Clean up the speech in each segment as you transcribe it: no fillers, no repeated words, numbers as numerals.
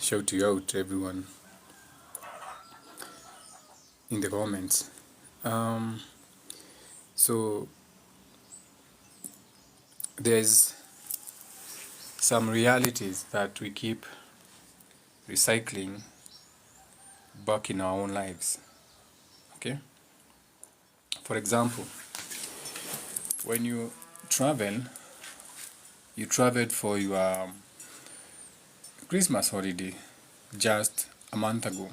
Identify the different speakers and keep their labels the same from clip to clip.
Speaker 1: shout you out, everyone, in the comments. So there's some realities that we keep recycling back in our own lives. Okay? For example, when you traveled for your Christmas holiday just a month ago.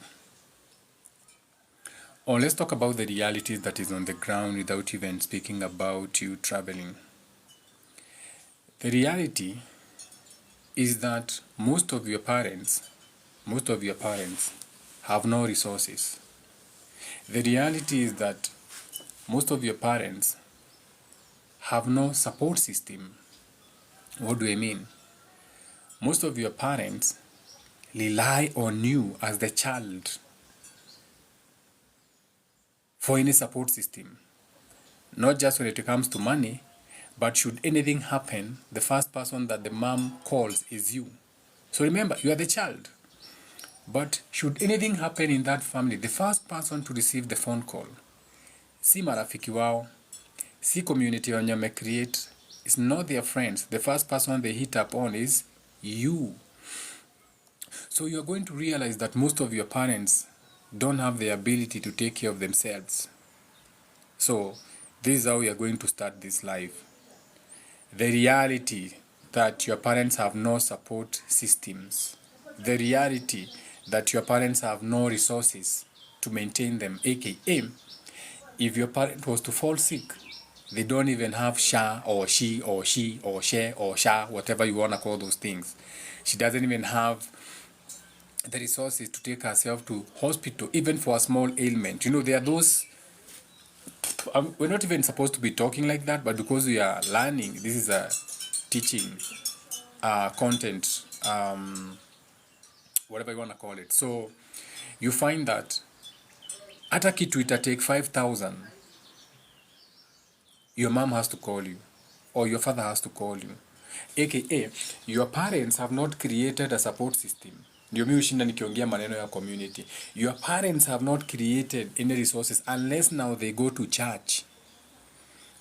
Speaker 1: Or let's talk about the realities that is on the ground without even speaking about you traveling. The reality is that most of your parents have no resources. The reality is that most of your parents have no support system. What do I mean? Most of your parents rely on you as the child for any support system. Not just when it comes to money, but should anything happen, the first person that the mom calls is you. So remember, you are the child. But should anything happen in that family, the first person to receive the phone call, si marafiki wao, si community wenye wamecreate, it's not their friends. The first person they hit up on is you. So you're going to realize that most of your parents don't have the ability to take care of themselves. So this is how we are going to start this life. The reality that your parents have no support systems. The reality that your parents have no resources to maintain them, aka if your parent was to fall sick, they don't even have sha or she or share or sha, whatever you want to call those things. She doesn't even have the resources to take herself to hospital, even for a small ailment. You know, there are those, we're not even supposed to be talking like that, but because we are learning, this is a teaching content, whatever you want to call it. So you find that hata kitu ita take 5,000, your mom has to call you or your father has to call you, aka your parents have not created a support system. Ndio mimi ushinda nikiongea maneno ya community. Your parents have not created any resources unless now they go to church.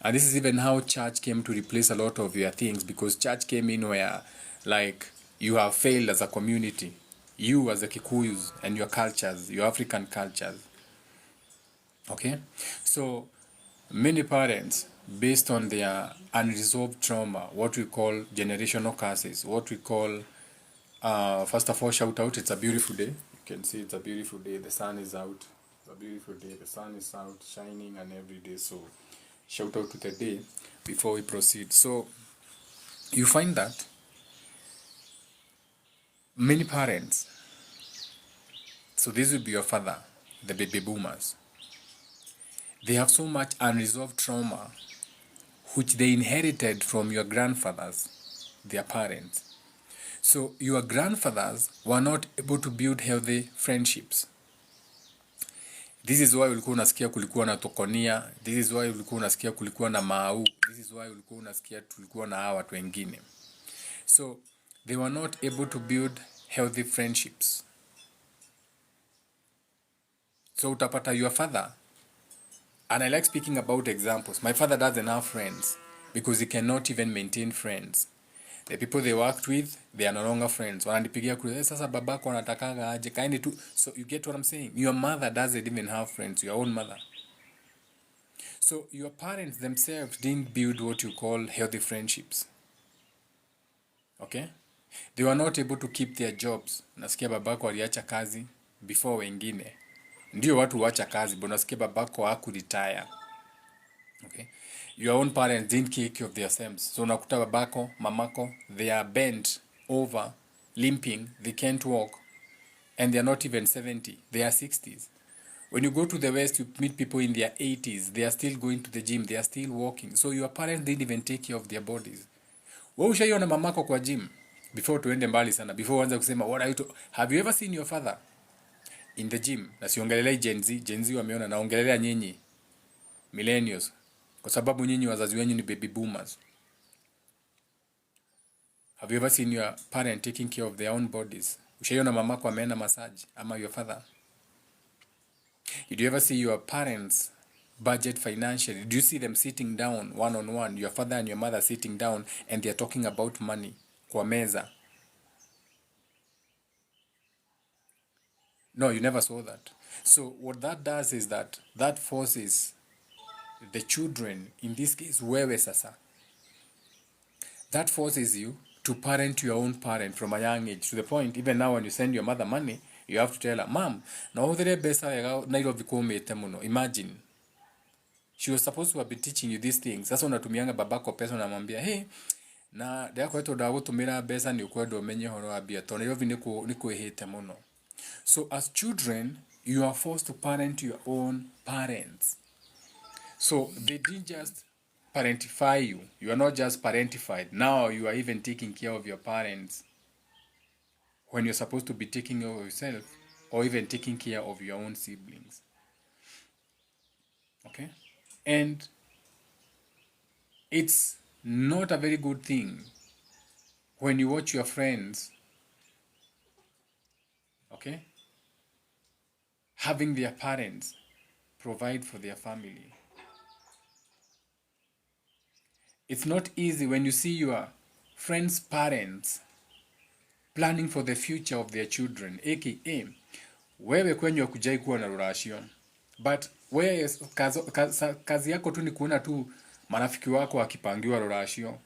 Speaker 1: And this is even how church came to replace a lot of your things, because church came in where, like, you have failed as a community. You as a Kikuyus and your cultures, your African cultures. Okay? So, many parents, based on their unresolved trauma, what we call generational curses, what we call, first of all, shout out, it's a beautiful day. You can see it's a beautiful day. The sun is out. It's a beautiful day. The sun is out, shining and every day. So, shout out to the day before we proceed. So you find that many parents, so this will be your father, the baby boomers, they have so much unresolved trauma which they inherited from your grandfathers, their parents. So your grandfathers were not able to build healthy friendships. This is why ulikuwa unasikia kulikuwa na Tokonia. This is why ulikuwa unasikia kulikuwa na Mau. This is why ulikuwa unasikia tulikuwa na hawa watu wengine. So they were not able to build healthy friendships. So utapata your father, and I like speaking about examples. My father doesn't have friends because he cannot even maintain friends. The people they worked with, they are no longer friends. Wananipigia kule, sasa babako anatakaga aje, kaeni tu. So you get what I'm saying? Your mother doesn't even have friends, your own mother. So your parents themselves didn't build what you call healthy friendships. Okay? They were not able to keep their jobs. Nasikia babako aliacha kazi before wengine. Ndio watu huacha kazi, but nasikia babako hakuretire. Okay? Your own parents didn't take care of themselves. So unakuta babako, mamako, they are bent over, limping, they can't walk, and they are not even 70, they are 60s. When you go to the West, you meet people in their 80s, they are still going to the gym, they are still walking. So your parents didn't even take care of their bodies. Wewe ushaiona mamako kwa gym? Before tuende mbali sana, before uanze kusema what are you have you ever seen your father in the gym? Na siongelelea Gen Z wameona, naongelelea nyinyi millennials, kwa sababu nyinyi wazazi wenyu ni baby boomers. Have you ever seen your parent taking care of their own bodies? Ushaiona mamako ameenda massage ama your father? Did you ever see your parents budget financially? Do you see them sitting down one on one, your father and your mother sitting down and they're talking about money kwa meza? No, you never saw that. So what that does is that forces the children, in this case wewe sasa, that forces you to parent your own parent from a young age, to the point even now when you send your mother money, you have to tell her, mom, na uthire besa wega Nairobi kumite muno. Imagine she was supposed to have been teaching you these things. Sasa unatumianga babako pesa, unamwambia hey, na ndako eto ndagutumira besa ni ukwenda umenye horo wa bia to Nairobi ni kwihite muno. So as children, you are forced to parent your own parents. So they didn't just parentify you. You are not just parentified. Now you are even taking care of your parents when you're supposed to be taking care of yourself or even taking care of your own siblings. Okay? And it's not a very good thing when you watch your friends, okay, having their parents provide for their family. It's not easy when you see your friends' parents planning for the future of their children, aka wewe kwenye kujai kuwa na rurashio, but wewe kazi yako tu ni kuona tu marafiki wako wakipangiwa rurashio.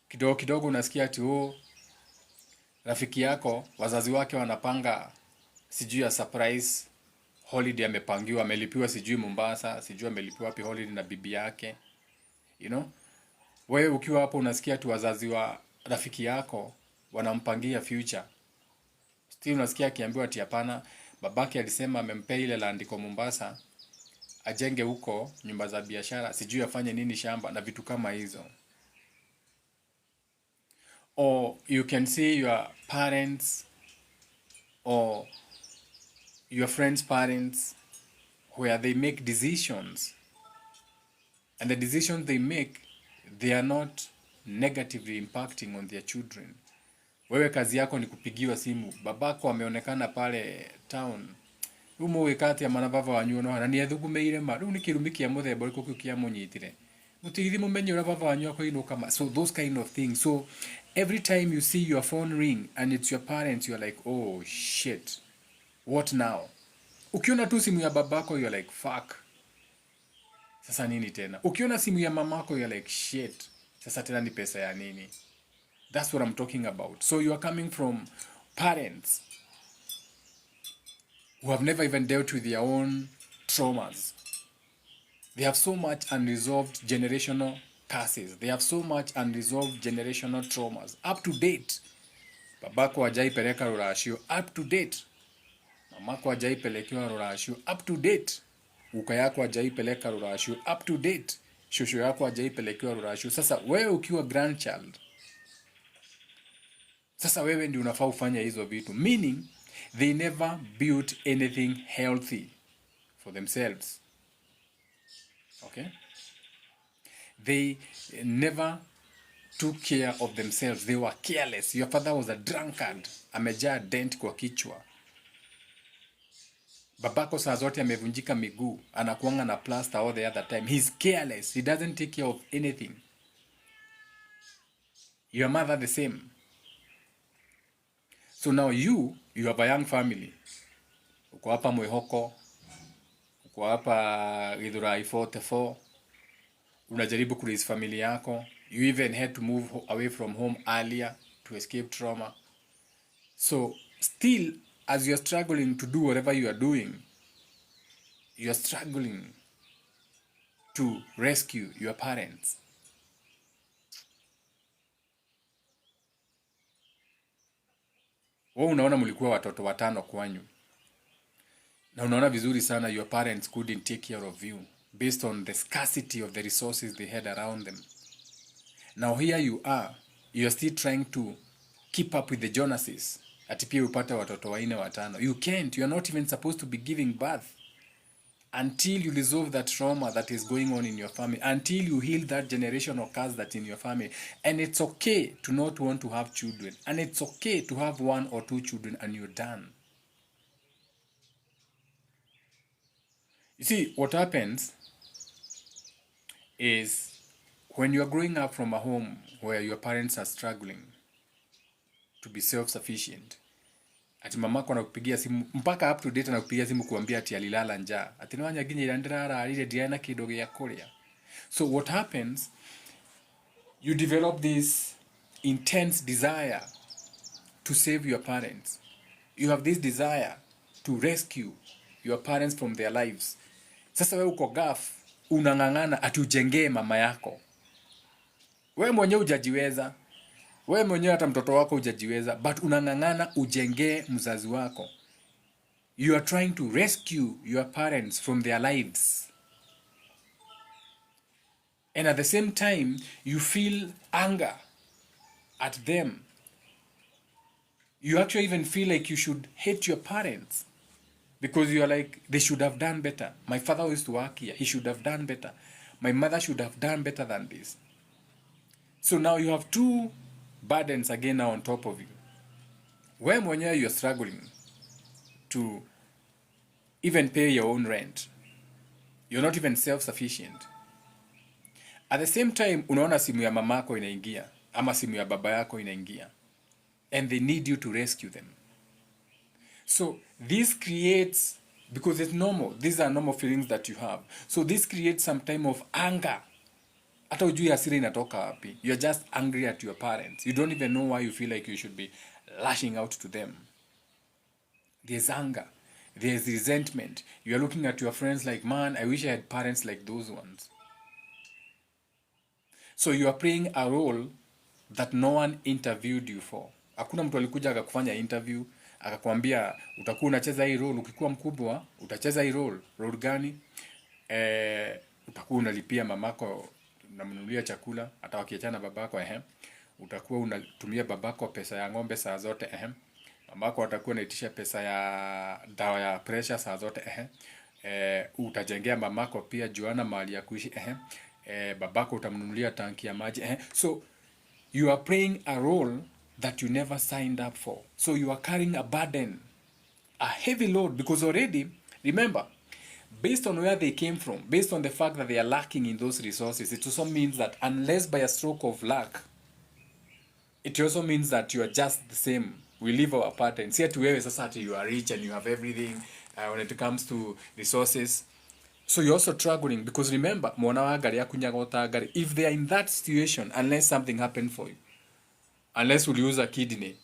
Speaker 1: Kidogo kidogo unasikia ati rafiki yako wazazi wake wanapanga sijui ya surprise holiday, amepangiwa, amelipiwa sijui Mombasa, sijui amelipiwa wapi holiday na bibi yake. You know? Wewe ukiwa hapo unasikia tu wazazi wa rafiki yako wanampangia future. Still unasikia akiambiwa ati hapana, babake alisema amempea ile land kwa Mombasa, ajenge huko nyumba za biashara, sijui afanye nini shamba na vitu kama hizo. Or you can see your parents or your friends' parents where they make decisions, and the decisions they make, they are not negatively impacting on their children. Wewe kazi yako ni kupigiwa simu, babako ameonekana pale town, umu wikati ya manabava wanyu no na ni athugumeire ma riu nikirumiki ya muthemba uriku kikia munyitire mutigithi mumenye ura baba wanyu ako ino kama. So those kind of things. So every time you see your phone ring and it's your parents, you're like, oh shit, what now? Ukiona tu simu ya babako, you're like, fuck, sasa nini tena? Ukiona simu ya mamako, you're like, shit, sasa tena ni pesa ya nini? That's what I'm talking about. So you are coming from parents who have never even dealt with their own traumas. They have so much unresolved generational curses. They have so much unresolved generational traumas. Up to date. Babako hajai peleka rurashio. Up to date. Mamako hajai pelekiwa rurashio. Up to date. Uka yako hajai peleka rurashio. Up to date. Shosho yako hajai pelekiwa rurashio. Sasa wewe ukiwa grandchild, sasa wewe ndio unafaa ufanya hizo vitu. Meaning, they never built anything healthy for themselves. Okay? They never took care of themselves. They were careless. Your father was a drunkard. Amejaa dent kwa kichwa. Babako saa zote amevunjika miguu. Anakuanga na plaster all the other time. He's careless. He doesn't take care of anything. Your mother the same. So now you have a young family. Uko hapa Mwihoko. Uko hapa Githurai 44. Unajaribu kuraise family yako. You even had to move away from home earlier to escape trauma. So still, as you are struggling to do whatever you are doing, you are struggling to rescue your parents. Wewe unaona mlikuwa watoto watano kwanyu. Na unaona vizuri sana your parents couldn't take care of you based on the scarcity of the resources they had around them. Now here you are still trying to keep up with the Jonases. Ati pia upate watoto 4 watano. You can't. You are not even supposed to be giving birth. until you resolve that trauma that is going on in your family, until you heal that generational curse that's in your family. And it's okay to not want to have children, and it's okay to have 1 or 2 children and you're done. You see, what happens is when you're growing up from a home where your parents are struggling to be self-sufficient, ati mamako anakupigia simu mpaka up to date, anakupigia simu kuambia ati alilala njaa, ati nwanya ginye irandirara alire diana kidogo ya korea. So what happens, you develop this intense desire to save your parents. You have this desire to rescue your parents from their lives. Sasa wewe uko gaf, unang'ang'ana ati ujengee mama yako. Wewe mwenyewe hujajiweza, wewe mwenyewe hata mtoto wako hujajiweza, but unang'ang'ana ujengee mzazi wako. You are trying to rescue your parents from their lives. And at the same time, you feel anger at them. You actually even feel like you should hate your parents because you are like, they should have done better. My father used to work here. He should have done better. My mother should have done better than this. So now you have 2 burdens again now on top of you. When you're struggling to even pay your own rent, you're not even self-sufficient. At the same time, unaona simu ya mamako inaingia ama simu ya baba yako inaingia, and they need you to rescue them. So this creates, because it's normal, these are normal feelings that you have. So this creates some time of anger. Hata ujui hasira inatoka wapi. You're just angry at your parents. You don't even know why you feel like you should be lashing out to them. There's anger. There's resentment. You're looking at your friends like, man, I wish I had parents like those ones. So you are playing a role that no one interviewed you for. Hakuna mtu alikuja akakufanya interview, akakwambia utakuwa unacheza hii role, ukikuwa mkubwa utacheza hii role. Role gani? Utakuwa unalipia mamako, unamnunulia chakula hata wakiachana babako, utakuwa unatumia babako pesa ya ng'ombe saa zote, mamako atakuwa anaitisha pesa ya dawa ya pressure saa zote, utajengea mamako pia juana mahali ya kuishi, babako utamnunulia tanki ya maji, So you are playing a role that you never signed up for. So you are carrying a burden, a heavy load, because already, remember, based on where they came from, based on the fact that they are lacking in those resources, it also means that unless by a stroke of luck, it also means that you are just the same. We live our patterns. Here to wewe sasa you are rich and you have everything when it comes to resources. So you're also struggling because remember, mwana wa gari akunyaga gari. If they are in that situation, unless something happened for you, unless uliuza kidney,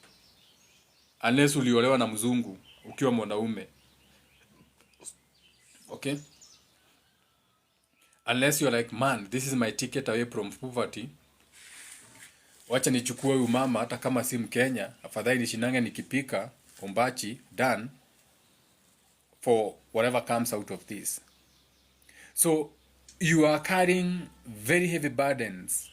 Speaker 1: unless uliolewa na mzungu ukiwa mwanaume, okay? Unless you're like, man, this is my ticket away from poverty. Wacha nichukue huyu mama hata kama si Mkenya, afadhali nishinange nikipika ombachi done for whatever comes out of this. So you are carrying very heavy burdens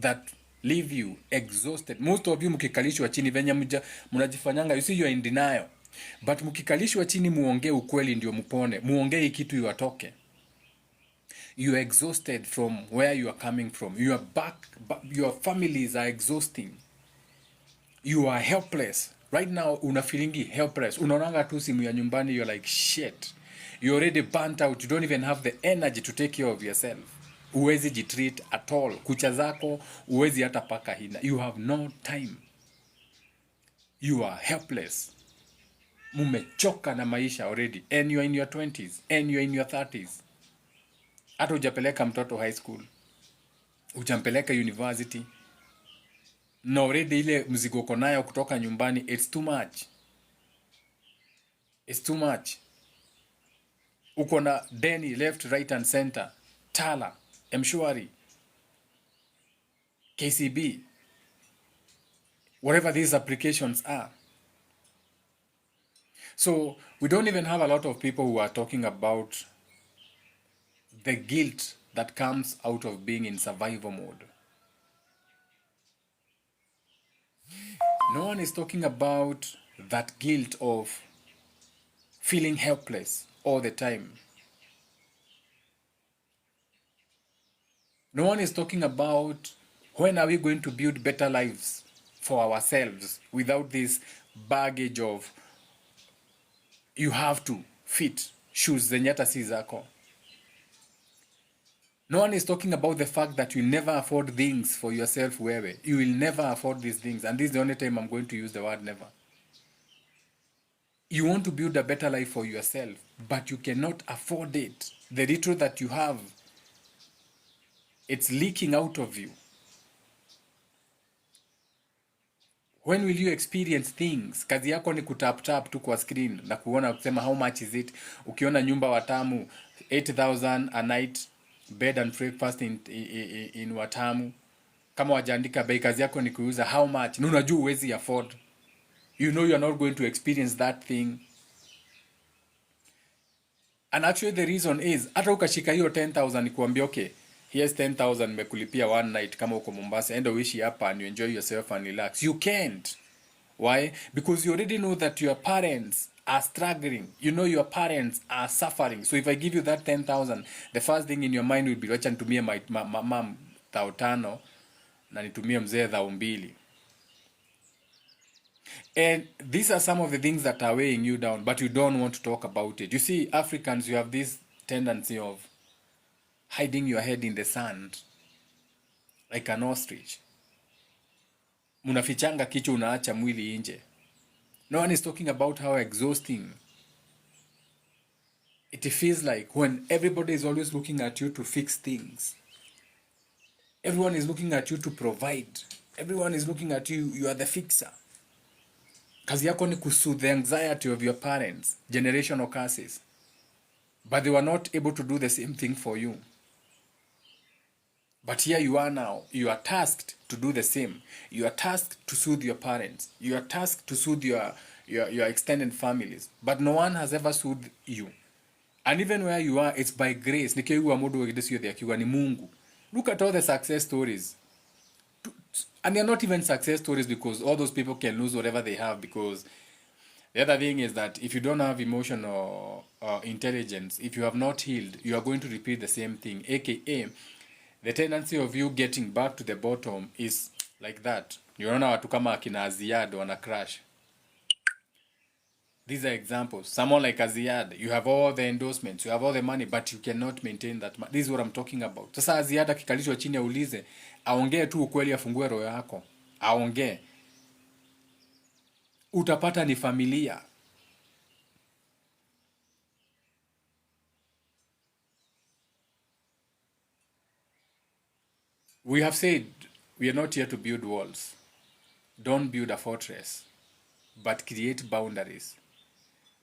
Speaker 1: that leave you exhausted. Most of you mkikalishwa chini venye mnajifanyanga, you see you are in denial. But mkikalishwa chini muongee ukweli ndio mpone. Muongee kitu iwatoke. You are exhausted from where you are coming from. You are back, your families are exhausting. You are helpless. Right now, unafilingi helpless. Unaonanga tu simu ya nyumbani, you're like, shit. You're already burnt out. You don't even have the energy to take care of yourself. Uwezi jitreat at all. Kucha zako, uwezi hata paka hina. You have no time. You are helpless. Mumechoka na maisha already. And you're in your 20s. And you're in your 30s. Hata hujapeleka mtoto high school. Hujampeleka university. Na already ile mzigo uko nayo kutoka nyumbani, it's too much. It's too much. Uko na deni left, right and center. Tala, Mshwari, KCB, whatever these applications are. So we don't even have a lot of people who are talking about the guilt that comes out of being in survival mode. No one is talking about that guilt of feeling helpless all the time. No one is talking about when are we going to build better lives for ourselves without this baggage of you have to fit shoes zenye hata si zako. No one is talking about the fact that you never afford things for yourself wewe. You will never afford these things, and this is the only time I'm going to use the word never. You want to build a better life for yourself, but you cannot afford it. The little that you have, it's leaking out of you. When will you experience things? Kazi yako ni kutap tu kwa screen na kuona kusema how much is it. Ukiona nyumba Watamu 8,000 a night, bed and breakfast in Watamu. Kama wajaandika bei, kazi yako ni kuuza how much. Na unajua huwezi afford. You know you are not going to experience that thing. And actually the reason is hata ukashika hiyo 10,000 nikuambia okay, here's 10,000 nimekulipia one night kama uko Mombasa, enda uishi hapa and you enjoy yourself and relax. You can't. Why? Because you already know that your parents are struggling. You know your parents are suffering. So if I give you that 10,000, the first thing in your mind will be wacha nitumie mama 5,000 na nitumie mzee 2,000. And these are some of the things that are weighing you down, but you don't want to talk about it. You see, Africans, you have this tendency of hiding your head in the sand like an ostrich. Munafichanga kichwa, unaacha mwili nje. No one is talking about how exhausting it feels like when everybody is always looking at you to fix things. Everyone is looking at you to provide. Everyone is looking at you, you are the fixer. Kazi yako ni kusoothe the anxiety of your parents, generational curses. But they were not able to do the same thing for you. But here you are now. You are tasked to do the same. You are tasked to soothe your parents. You are tasked to soothe your extended families. But no one has ever soothed you. And even where you are, it's by grace. Ni Mungu. Look at all the success stories. And they're not even success stories because all those people can lose whatever they have, because the other thing is that if you don't have emotional intelligence, if you have not healed, you are going to repeat the same thing. AKA, the tendency of you getting back to the bottom is like that. Unaona watu kama akina Aziad wana crash. These are examples. Someone like Aziad, you have all the endorsements, you have all the money, but you cannot maintain that. This is what I'm talking about. Sasa Aziad akikalishwa chini aulize, aongee tu ukweli, afungue roho yako. Aongee. Utapata ni familia. We have said we are not here to build walls. Don't build a fortress, but create boundaries.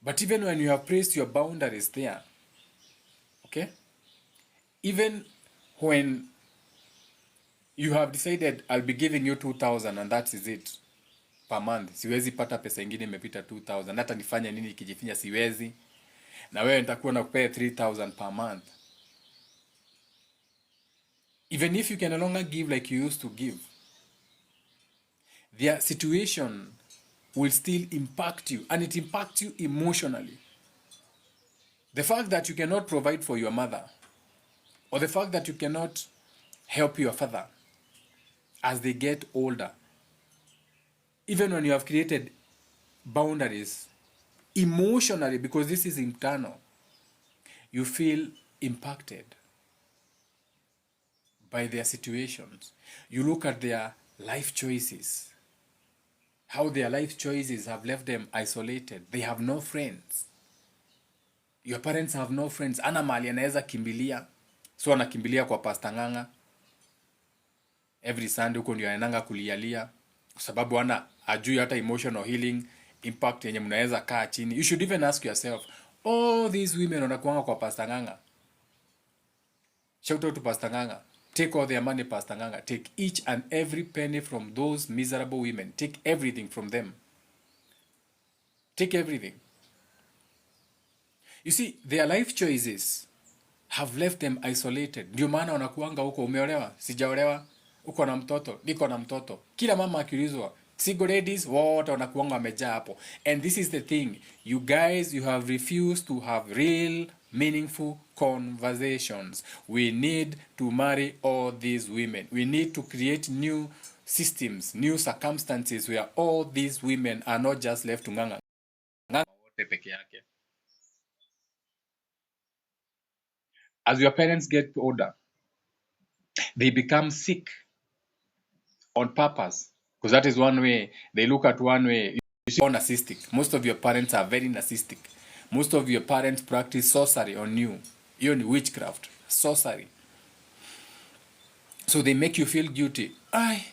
Speaker 1: But even when you have placed your boundaries there, okay? Even when you have decided I'll be giving you 2,000 and that is it per month. Siwezi pata pesa ingine imepita 2,000. Hata nifanye nini kijifinya siwezi. Na wewe nitakuwa nakupea 3,000 per month. Even if you can no longer give like you used to give, their situation will still impact you, and it impacts you emotionally. The fact that you cannot provide for your mother, or the fact that you cannot help your father as they get older, even when you have created boundaries emotionally, because this is internal, you feel impacted by their situations. You look at their life choices, how their life choices have left them isolated. They have no friends. Your parents have no friends. Ana mali anaweza kimbilia, so anakimbilia kwa Pastor Ng'ang'a. Every Sunday huko ndio anaenda kulialia kwa sababu ana ajui hata emotional healing impact yenye mnaweza kaa chini. You should even ask yourself, all these women wanakuanga kwa Pastor Ng'ang'a. Shout out to Pastor Ng'ang'a. Take all their money, Pastor Ng'ang'a. Take each and every penny from those miserable women. Take everything from them. Take everything. You see, their life choices have left them isolated. Ndio maana wanakuanga huko, umeolewa, sijaolewa, uko na mtoto, niko na mtoto. Kila mama akiulizwa, single ladies, wote wanakuanga wamejaa hapo. And this is the thing. You guys, you have refused to have real, meaningful conversations. We need to marry all these women. We need to create new systems, new circumstances where all these women are not just left to nganga wote peke yake. As your parents get older, they become sick on purpose, because that is one way they look at. One way, you see, narcissistic. Most of your parents are very narcissistic. Most of your parents practice sorcery on you, even witchcraft, sorcery. So they make you feel guilty. Ai,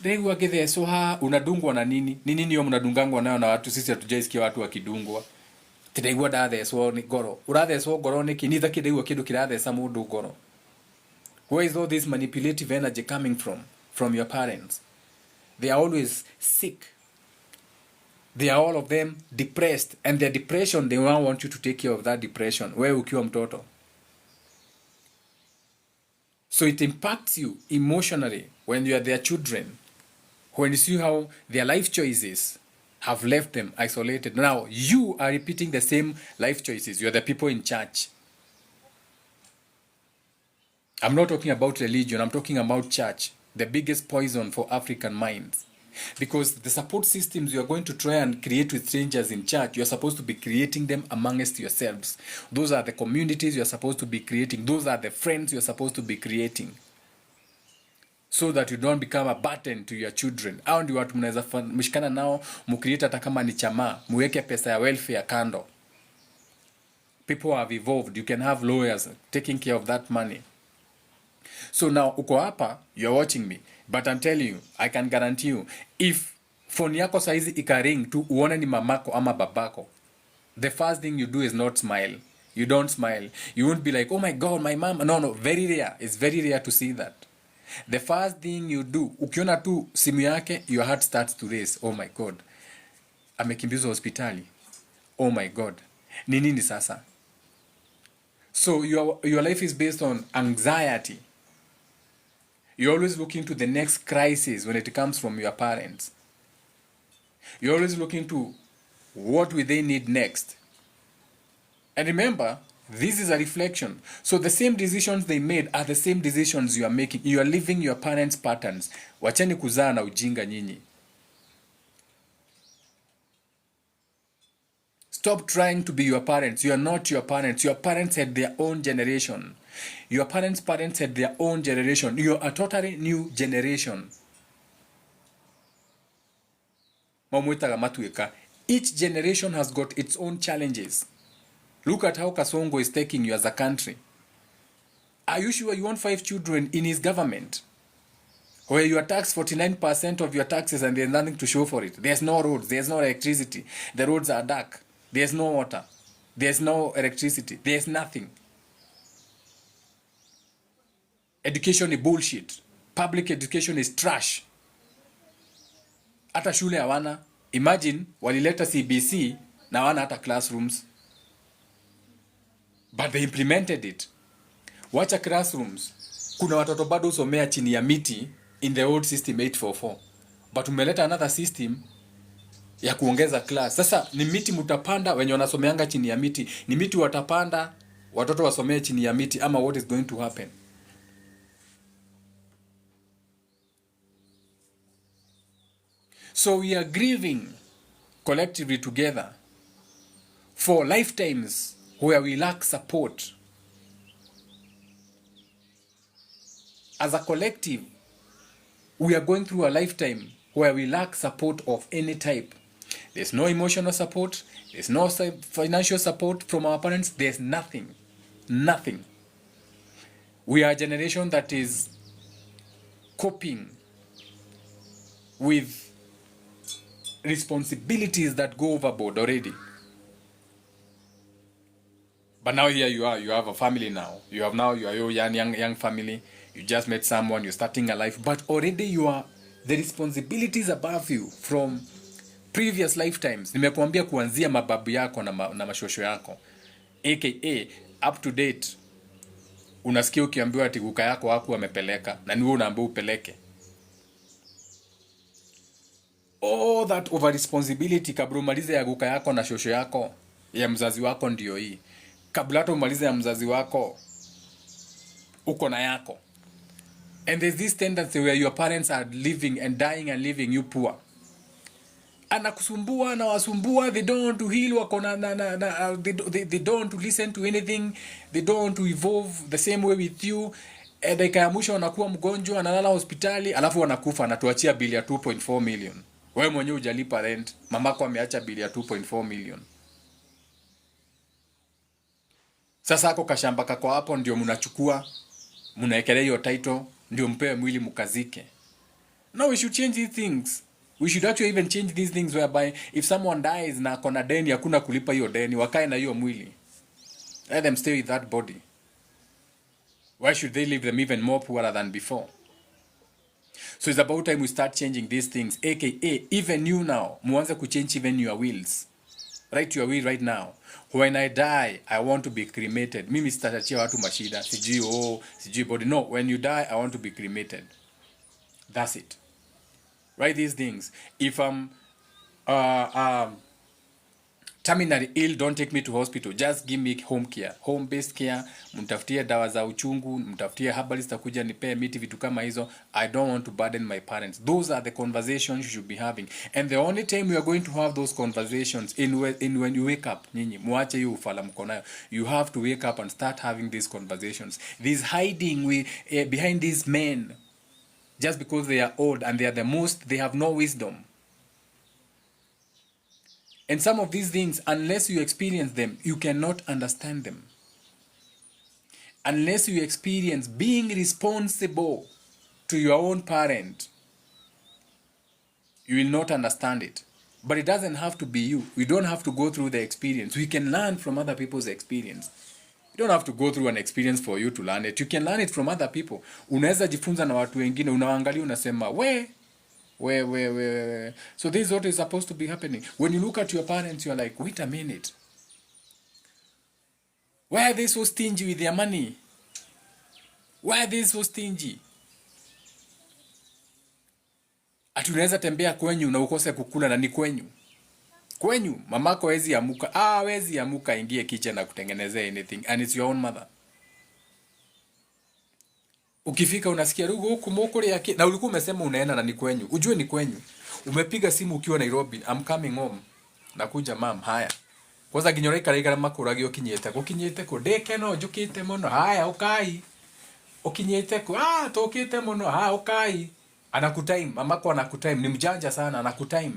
Speaker 1: Dengwa gethe so ha unadungwa na nini? Ni nini yo mnadungangwa nayo na watu? Sisi hatujaisikia watu wakidungwa. Tidegwa ndathecwo ni ngoro. Urathecwo ngoro niki? Nitha kidegwa kindu kiratheca mundu ngoro. Where is all this manipulative energy coming from? From your parents. They are always sick. They are all of them depressed, and their depression, they want you to take care of that depression. Wewe ukiwa mtoto. So it impacts you emotionally when you are their children. When you see how their life choices have left them isolated. Now, you are repeating the same life choices. You are the people in church. I'm not talking about religion. I'm talking about church. The biggest poison for African minds. Because the support systems you are going to try and create with strangers in church, you are supposed to be creating them amongst yourselves. Those are the communities you are supposed to be creating. Those are the friends you are supposed to be creating. So that you don't become a burden to your children. Hao ndio watu mnaweza mshikana nao, mcreate hata kama ni chama, muweke pesa ya welfare kando. People have evolved. You can have lawyers taking care of that money. So now uko hapa, you're watching me, but I'm telling you, I can guarantee you, if phone yako saizi ikaring tu uone ni mamako ama babako, the first thing you do is not smile. You don't smile. You won't be like, oh my God, my mom. No, very rare. It's very rare to see that. The first thing you do, ukiona tu simu yake, your heart starts to race. Oh my God. Amekimbizwa hospitali. Oh my God. Ni nini sasa? So your life is based on anxiety. You're always looking to the next crisis when it comes from your parents. You're always looking to what will they need next. And remember, this is a reflection. So the same decisions they made are the same decisions you are making. You are living your parents' patterns. Wacheni kuzaa na ujinga nyinyi. Stop trying to be your parents. You are not your parents. Your parents had their own generation. Your parents' parents had their own generation. You are a totally new generation. Each generation has got its own challenges. Look at how Kasongo is taking you as a country. Are you sure you want 5 children in his government? Where you are taxed 49% of your taxes and there's nothing to show for it. There's no roads, there's no electricity. The roads are dark. There's no water. There's no electricity. There's nothing. Education is bullshit. Public education is trash. Hata shule hawana. Imagine walileta CBC na hawana hata classrooms. But they implemented it. Wacha classrooms. Kuna watoto bado usomea chini ya miti in the old system 844. But umeleta another system ya kuongeza class. Sasa ni miti mutapanda wenye wanasomeanga chini ya miti. Ni miti watapanda watoto wasomea chini ya miti, ama what is going to happen? So we are grieving collectively together for lifetimes where we lack support. As a collective, we are going through a lifetime where we lack support of any type. There's no emotional support. There's no financial support from our parents. There's nothing. Nothing. We are a generation that is coping with responsibilities that go overboard already. But now here you are. You have a family now. You are your young family. You just met someone. You're starting a life. But already you are the responsibilities above you from previous lifetimes. Nimekuambia kuanzia mababu yako na mashosho yako. AKA up to date. Unasikia ukiambiwa ati guka yako haku amepeleka na ni wewe unaambiwa upeleke. All that over responsibility kabla umalize ya guka yako na shosho yako ya mzazi wako ndio hii. kabla hata umalize ya mzazi wako uko na yako. And there's this tendency where your parents are living and dying and leaving you poor. Anakusumbua na wasumbua, they don't want to heal, wako they don't want to listen to anything, they don't want to evolve the same way with you. Dakika ya mwisho anakuwa mgonjwa, analala hospitali, alafu wanakufa, anatuachia bili ya 2.4 million. Wewe mwenyewe hujalipa rent, mamako ameacha bili ya 2.4 million. Sasa ako kashamba kako hapo ndio mnachukua, mnaekelea hiyo title, ndio mpewe mwili mkazike. No, we should change these things. We should actually even change these things whereby if someone dies na akona deni, hakuna kulipa hiyo deni, wakae na hiyo mwili. Let them stay with that body. Why should they leave them even more poorer than before? So it's about time we start changing these things, aka even you now, muanze kuchange even your wills. Write your will right now. When I die, I want to be cremated. Mimi sitachia watu mashida, sijui body. No, when you die, I want to be cremated. That's it. Write these things. If I'm terminally ill, don't take me to hospital. Just give me home care, home-based care. Mtafutie dawa za uchungu, mtafutie herbalist akuja nipe miti, vitu kama hizo. I don't want to burden my parents. Those are the conversations you should be having. And the only time you are going to have those conversations in when you wake up. Nyinyi muache hiyo ufala mko nayo. You have to wake up and start having these conversations. This hiding behind these men just because they are old and they are the most, they have no wisdom. And some of these things, unless you experience them, you cannot understand them. Unless you experience being responsible to your own parent, you will not understand it. But it doesn't have to be you. We don't have to go through the experience. We can learn from other people's experience. You don't have to go through an experience for you to learn it. You can learn it from other people. Unaweza jifunza na watu wengine, unaangalia unasema, we. So this is what is supposed to be happening. When you look at your parents, you're like, wait a minute. Why are they so stingy with their money? Why are they so stingy? Ati unaweza tembea kwenyu na ukose kukula na ni kwenyu. Kwenyu, mamako hawezi amuka. Hawezi amuka ingie kitchen na kutengenezea anything. And it's your own mother. Ukifika unasikia rugo huku mokole yake na ulikuwa umesema unaenda na ni kwenyu. Ujue ni kwenyu. Umepiga simu ukiwa Nairobi. I'm coming home. Nakuja mom, haya. Kwanza ginyore karigara makuragio kinyete. Kukinyete ko deke no jukite mono. Haya ukai. Ukinyete ko tokite mono. Haya ukai. Anakutime, mamako anakutime. Ni mjanja sana, anakutime.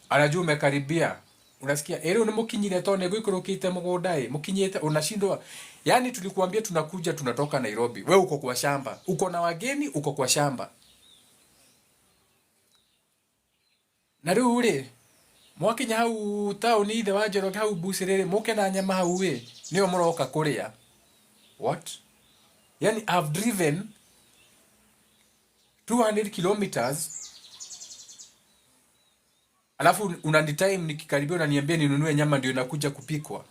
Speaker 1: Anajua umekaribia. Unasikia ero ni mukinyire tone gwikurukite mugodai. Mukinyete unashindwa. Yani tulikuambia tunakuja tunatoka Nairobi. Wewe uko kwa shamba. Uko na wageni, uko kwa shamba. Na riu ule mwakinya hau tauni ithe wa Njoroge hau Buciriri muke na nyama hau we niyo muroka kuria. What? Yani I've driven 200 kilometers. Alafu unanitime nikikaribia unaniambia ninunue nyama ndio nakuja kupikwa.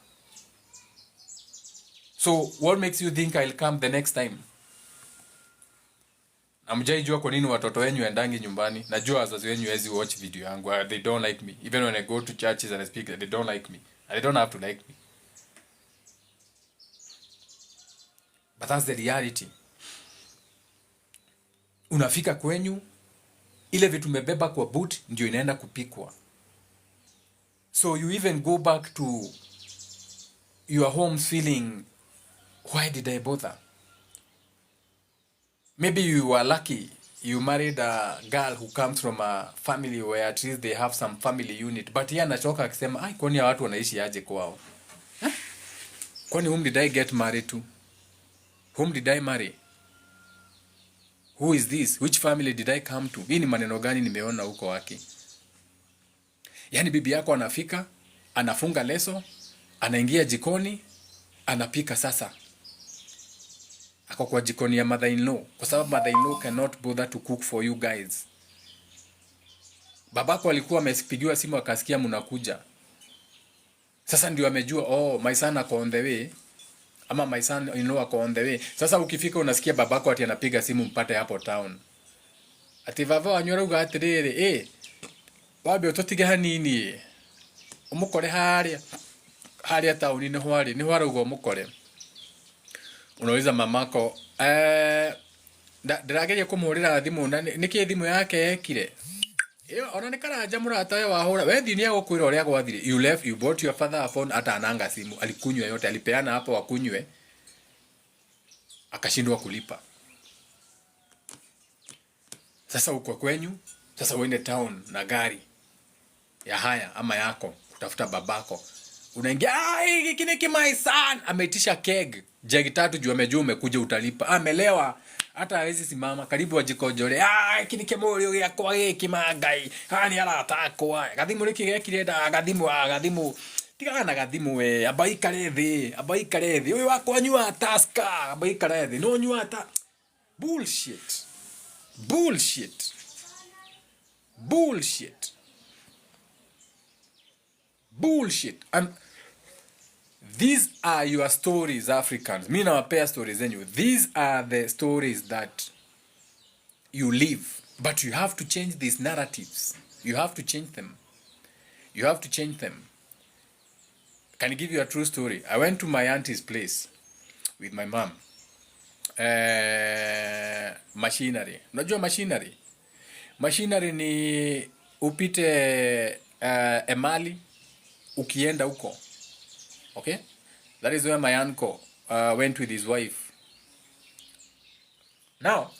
Speaker 1: So what makes you think I'll come the next time? Amjaijua kwa nini watoto wenyu endangi nyumbani. Najua wazazi wenyu hawezi watch video yangu. They don't like me. Even when I go to churches and I speak, they don't like me. And they don't have to like me. But that's the reality. Unafika kwenyu, ile vitu umebeba kwa boot ndio inaenda kupikwa. So you even go back to your home feeling, why did I bother? Maybe you were lucky. You married a girl who comes from a family where at least they have some family unit. But yeye anachoka akisema, kwani watu wanaishi aje kwao? Kwani whom did I get married to? Whom did I marry? Who is this? Which family did I come to? Hii ni maneno gani nimeona huko wake? Yani bibi yako anafika, anafunga leso, anaingia jikoni, anapika sasa. Ako kwa jikoni ya mother-in-law. Kwa sababu mother-in-law cannot bother to cook for you guys. Babako alikuwa amepigiwa simu akasikia mnakuja. Sasa ndio amejua, my son ako on the way. Ama my son-in-law ako on the way. Sasa ukifika unasikia babako ati anapiga simu mpate hapo town. Ati vava anyora uga atiriri, wabe utotige hanini. Umukore haria. haria tauni ni hwarugo mukore unauliza mamako ndirageria kumurira thimu na niki thimu yake yekire iyo ona ni karanja murata we wahura we thini agukwira uria gwathire you bought your father a phone atananga simu alikunywa yote alipeana hapo wakunywe akashindwa kulipa. Sasa uko kwenyu, sasa uende town na gari ya haya ama yako kutafuta babako, unaingia hiki ni my son ameitisha keg jagi 3 juu amejua umekuja utalipa, amelewa hata hawezi simama karibu wajikojole hiki ni kemuri ya kwa hiki magai hani aratakwa gathimu riki gekirenda gathimu tigana gathimu we abaikare thi uyu wakwa nyua taska abaikare thi no nyua ta bullshit. And these are your stories, Africans. Me na pair stories zenyu. These are the stories that you live, but you have to change these narratives. You have to change them. Can I give you a true story? I went to my auntie's place with my mom. Machinery. Unajua machinery ni upite Emali ukienda huko. Okay? That is where my uncle went with his wife. Now,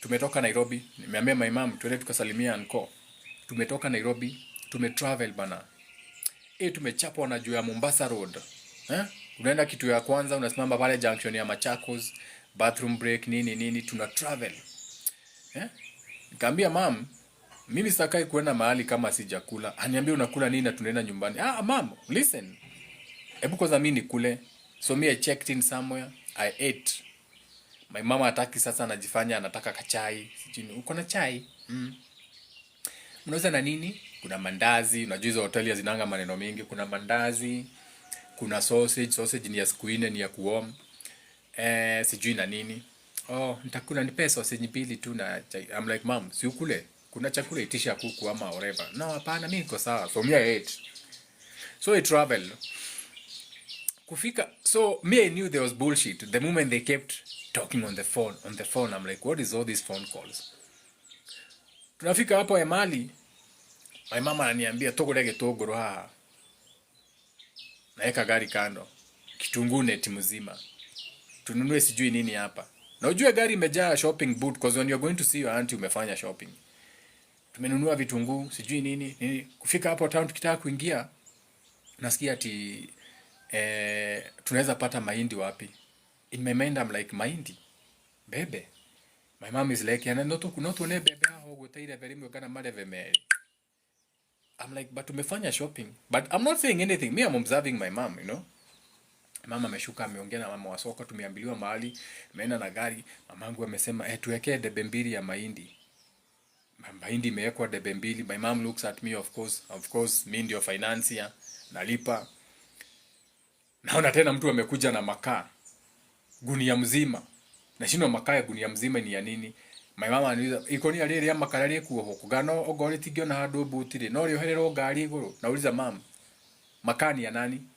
Speaker 1: tumetoka Nairobi. Nimeambia my mom tuende tukasalimia uncle. Tumetoka Nairobi, tumetravel bana. Tumechapwa na juu ya Mombasa Road. Unaenda kitu ya kwanza unasimama pale junction ya Machakos, bathroom break nini tuna travel. Nikamwambia mom, mimi sitakai kuenda mahali kama sijakula. Aniambia unakula nini na tunaenda nyumbani. Mom, listen. Hebu kwanza mimi nikule. So me I checked in somewhere, I ate. My mama hataki sasa anajifanya anataka kachai. Sijui uko na chai? Mnauza na nini? Kuna mandazi, unajua hizo hoteli zinanga maneno mengi. Kuna mandazi, kuna sausage ni ya siku 4 ni ya kuom. Sijui na nini. Nitakula nipe sausage 2 tu na chai. I'm like mom, si ukule. Kuna chakula itisha kuku ama whatever. No, hapana mimi niko sawa. So me I ate. So I traveled. Kufika. So me I knew there was bullshit. The moment they kept talking on the phone, I'm like, what is all these phone calls? Tunafika hapo Emali. My mama ananiambia togolege togoro haha. Naeka gari kando. Kitunguu neti mzima. Tununue sijui nini hapa. Na ujue gari imejaa shopping boot because when you're going to see your auntie umefanya shopping. Tumenunua vitunguu sijui nini. Kufika hapo town tukitaka kuingia nasikia ati tunaweza pata mahindi wapi. In my mind I'm like mahindi. Bebe. My mom is like yana noto ne bebe aho gotaira very mugana mareve me. I'm like but tumefanya shopping. But I'm not saying anything. Me I'm observing my mom, you know. Mama ameshuka ameongea na mama wa soko tumeambiliwa mahali ameenda na gari. Mamangu amesema tuwekee debe 2 ya mahindi. Mahindi imewekwa debe 2. My mom looks at me of course mimi ndio financier nalipa. Naona tena mtu amekuja na makaa gunia mzima. Nashindwa makaa ya gunia mzima ni ya nini? My mama anauliza iko ni alire ya makara ri kuo kugano ogore tigio na handu butire no ri oherero ngari iguru. Nauliza mam, makaa ni ya nani?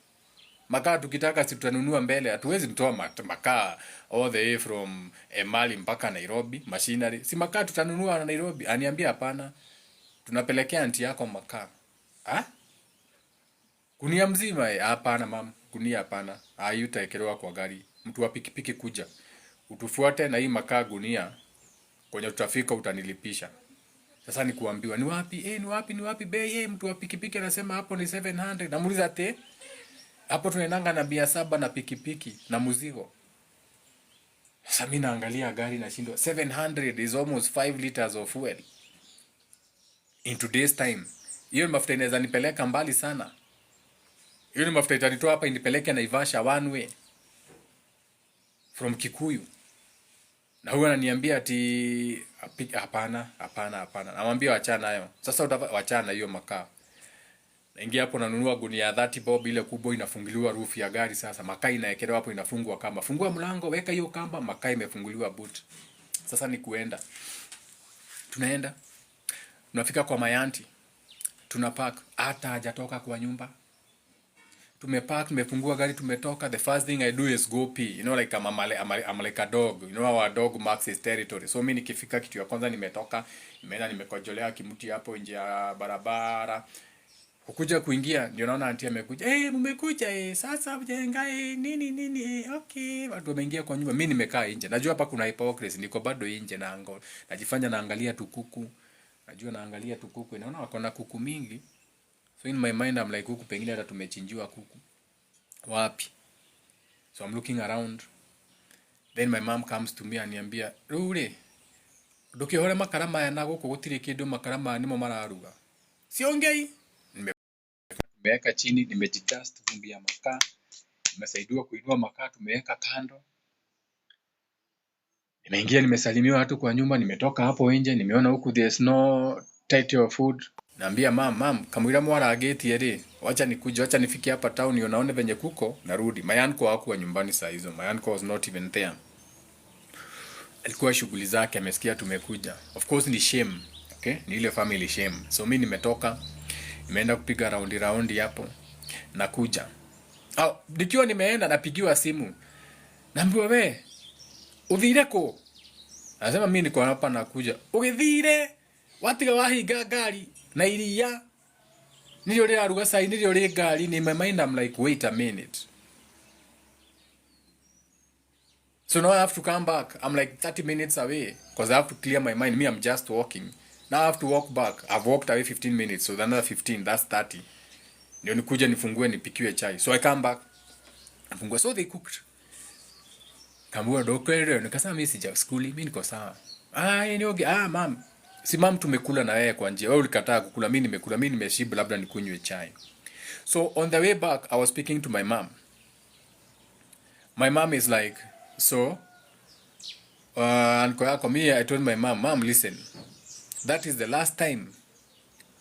Speaker 1: Makaa tukitaka si tutanunua mbele, hatuwezi mtoa makaa all the way from Emali mpaka Nairobi machinery. Si makaa tutanunua na Nairobi. Aniambia hapana. Tunapelekea aunti yako makaa. Gunia mzima hapana mam, gunia hapana. Utaekelewa kwa gari. Mtu wa pikipiki kuja. Utufuate na hii makaa gunia. Kwenye utafika utanilipisha. Sasa ni kuambiwa ni wapi bei mtu wa pikipiki anasema hapo ni 700. Namuuliza ate hapo tunaendanga na 700 na pikipiki na muzigo. Sasa mimi naangalia gari na shindo 700 is almost 5 liters of fuel. In today's time. Hiyo mafuta inaweza nipeleka mbali sana. Hiyo mafuta itanitoa hapa inipeleke Naivasha one way from Kikuyu. Na huyo ananiambia ati hapana. Namwambia wachana nayo. Sasa wachana hiyo makaa. Naingia hapo nanunua gunia 30 bob ile kubwa inafunguliwa roof ya gari sasa. Makaa inaekelewa hapo inafungwa kamba. Fungua mlango, weka hiyo kamba, makaa imefunguliwa boot. Sasa ni kuenda. Tunaenda. Tunafika kwa mayanti. Tunapark hata hajatoka kwa nyumba. tumepark, tumefungua gari, tumetoka. The first thing I do is go pee. You know, like I'm like a dog. You know, our dog marks his territory. So mimi nikifika, kitu ya kwanza nimetoka, nimeenda nimekojolea kimuti hapo nje ya barabara. Kukuja kuingia ndio naona auntie amekuja. Mmekuja sasa mjenga nini okay. Watu wameingia kwa nyumba. Mimi nimekaa nje. Najua hapa kuna hypocrisy. Niko bado nje na ango. Najifanya naangalia tu kuku. Najua naangalia tu kuku. Naona wako na kuku mingi. So in my mind I'm like, kuku pengine hata tumechinjiwa kuku. Wapi? So I'm looking around. Then my mom comes to me and aniambia, "Rure, ndukihore makara maya na guku gutire kindu makara maya nimo mararuga." Siongei. Nimeweka chini, nimejidust vumbi ya makaa. Nimesaidiwa kuinua makaa, tumeweka kando. Nimeingia, nimesalimiwa watu kwa nyumba, nimetoka hapo nje, nimeona huku there's no title of food. Naambia mom, kamwira mwara gate yere. Wacha nikuje, wacha nifike hapa town unaone venye kuko, narudi. Mayanko hakuwa nyumbani saa hizo. Mayanko was not even there. Alikuwa shughuli zake, amesikia tumekuja. Of course ni shame, okay? Ni ile family shame. So mimi nimetoka, nimeenda kupiga raundi hapo. Nakuja. Nikiwa nimeenda napigiwa simu. Naambiwa we, uthire ko? Anasema mimi niko hapa nakuja. Ugithire? Watiga wahinga ngari na iria. Nilio riraruga sai, nilio ri ngari ni my mind. I'm like, wait a minute. So now I have to come back. I'm like 30 minutes away because I have to clear my mind. Me, I'm just walking. Now I have to walk back. I've walked away 15 minutes. So another 15, that's 30. Ndio nikuja nifungue nipikiwe chai. So I come back. Nifungue. So they cooked. Kambua dokere. Nikasema mimi sija skuli. Mimi niko sawa. Mom. Si mom tumekula na wewe kwa njia. Wewe ulikataa kukula. Mimi nimekula. Mimi nimeshiba, labda nikunywe chai. So on the way back, I was speaking to my mom. My mom is like, so, I told my mom, listen, that is the last time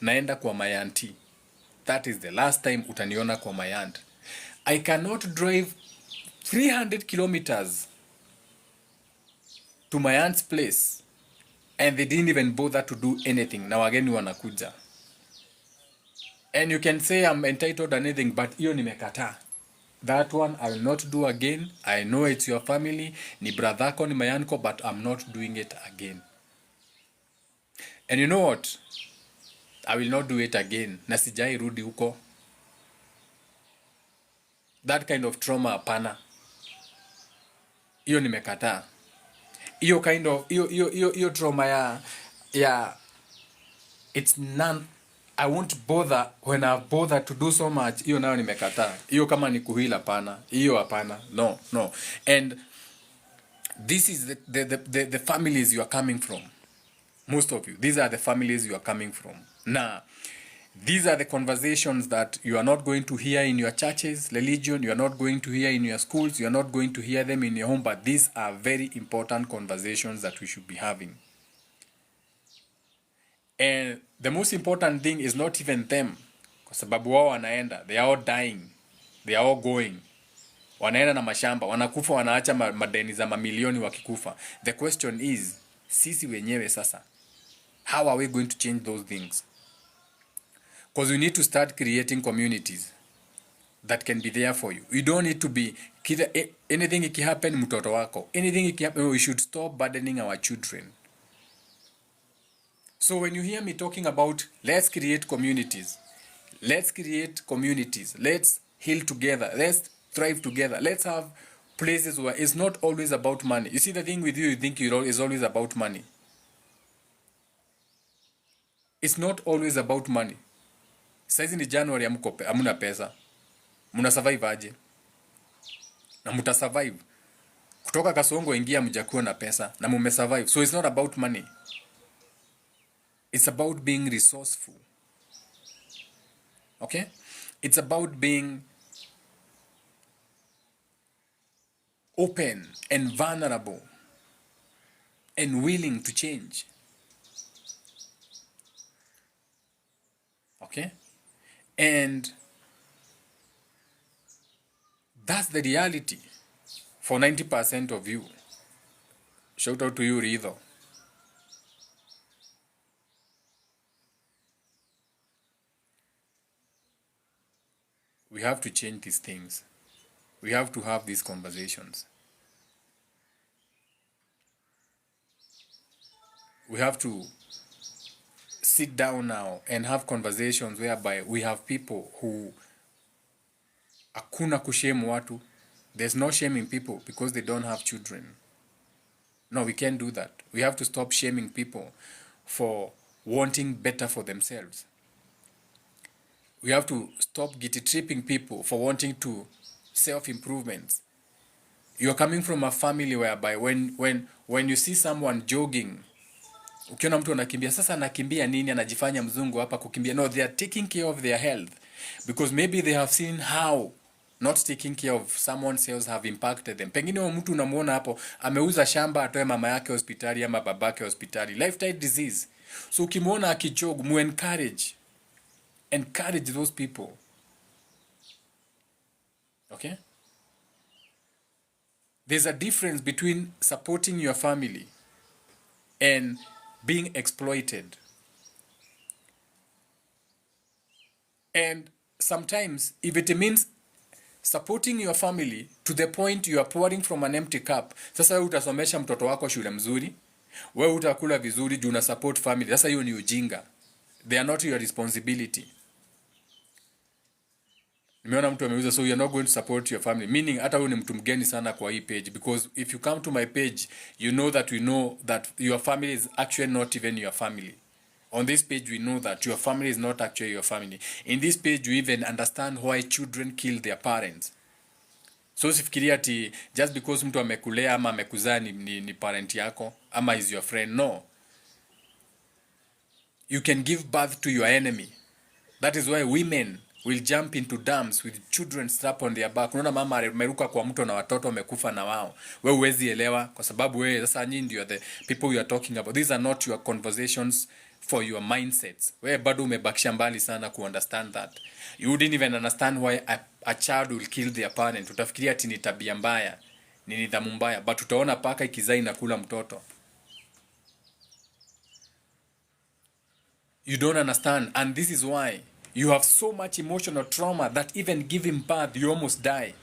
Speaker 1: naenda kwa my auntie. That is the last time utaniona kwa my aunt. I cannot drive 300 kilometers to my aunt's place and they didn't even bother to do anything. Na wageni wanakuja. And you can say I'm entitled to anything, but hiyo nimekataa. That one I will not do again. I know it's your family. Ni bradhako, ni mayanko, but I'm not doing it again. And you know what? I will not do it again. Na sijai rudi huko. That kind of trauma hapana. Hiyo nimekataa. Hiyo kind of hiyo trauma ya it's none. I won't bother when I've bothered to do so much. Hiyo nayo nimekataa. Hiyo kama ni kuhila hapana. Hiyo hapana. No. And this is the families you are coming from. Most of you. These are the families you are coming from. Now, these are the conversations that you are not going to hear in your churches, religion. You are not going to hear in your schools. You are not going to hear them in your home. But these are very important conversations that we should be having. And the most important thing is not even them. Kwa sababu wao wanaenda. They are all dying. They are all going. Wanaenda na mashamba. Wanakufa, wanaacha madeni za mamilioni wakikufa. The question is, sisi wenyewe sasa, how are we going to change those things? Because we need to start creating communities that can be there for you. You don't need to be, anything ikihappen mtoto wako. Anything ikihappen, we should stop burdening our children. So when you hear me talking about let's create communities, let's heal together, let's thrive together, let's have places where it's not always about money. You see, the thing with you think it's always about money. It's not always about money. Saizi ni January, hamuna pesa. Muna survive aje? Na muta survive. Kutoka Kasongo ingia mjakuwa na pesa na mume survive. So it's not about money. It's about being resourceful. Okay? It's about being open and vulnerable and willing to change. Okay? And that's the reality for 90% of you. Shout out to you, Ridho. We have to change these things. We have to have these conversations. We have to sit down now and have conversations whereby we have people who hakuna kushame watu. There's no shaming people because they don't have children. No, we can't do that. We have to stop shaming people for wanting better for themselves. We have to stop guilt-tripping people for wanting to self-improvements. You're coming from a family whereby when you see someone jogging, ukiona mtu anakimbia, sasa anakimbia nini, anajifanya mzungu hapa kukimbia. No, they are taking care of their health because maybe they have seen how not taking care of someone else have impacted them. Pengine wa mtu unamuona hapo ameuza shamba atoe mama yake hospitali ama babake hospitali, lifestyle disease. So ukimuona akijog, encourage those people. Okay? There's a difference between supporting your family and being exploited. And sometimes, if it means supporting your family to the point you are pouring from an empty cup, sasa wewe utasomesha mtoto wako shule mzuri, wewe utakula vizuri juu una support family, sasa hiyo ni ujinga. They are not your responsibility. Nimeona mtu ameuza, so you are not going to support your family, meaning hata wewe ni mtu mgeni sana kwa hii page, because if you come to my page you know that we know that your family is actually not even your family. On this page we know that your family is not actually your family. In this page you even understand why children kill their parents. So usifikiria ati just because mtu amekulea ama amekuzaa ni parent yako ama is your friend. No, you can give birth to your enemy. That is why women will jump into dams with children strapped on their back. Unaona mama ameruka kwa mto na watoto wamekufa na wao. Wewe huwezi elewa kwa sababu wewe sasa nyinyi ndio the people you are talking about. These are not your conversations for your mindsets. Wewe bado umebakisha mbali sana ku understand that. You didn't even understand why a child will kill their parent. Utafikiria ati ni tabia mbaya, ni nidhamu mbaya, but utaona paka ikizaa inakula mtoto. You don't understand, and this is why you have so much emotional trauma that even giving birth you almost die.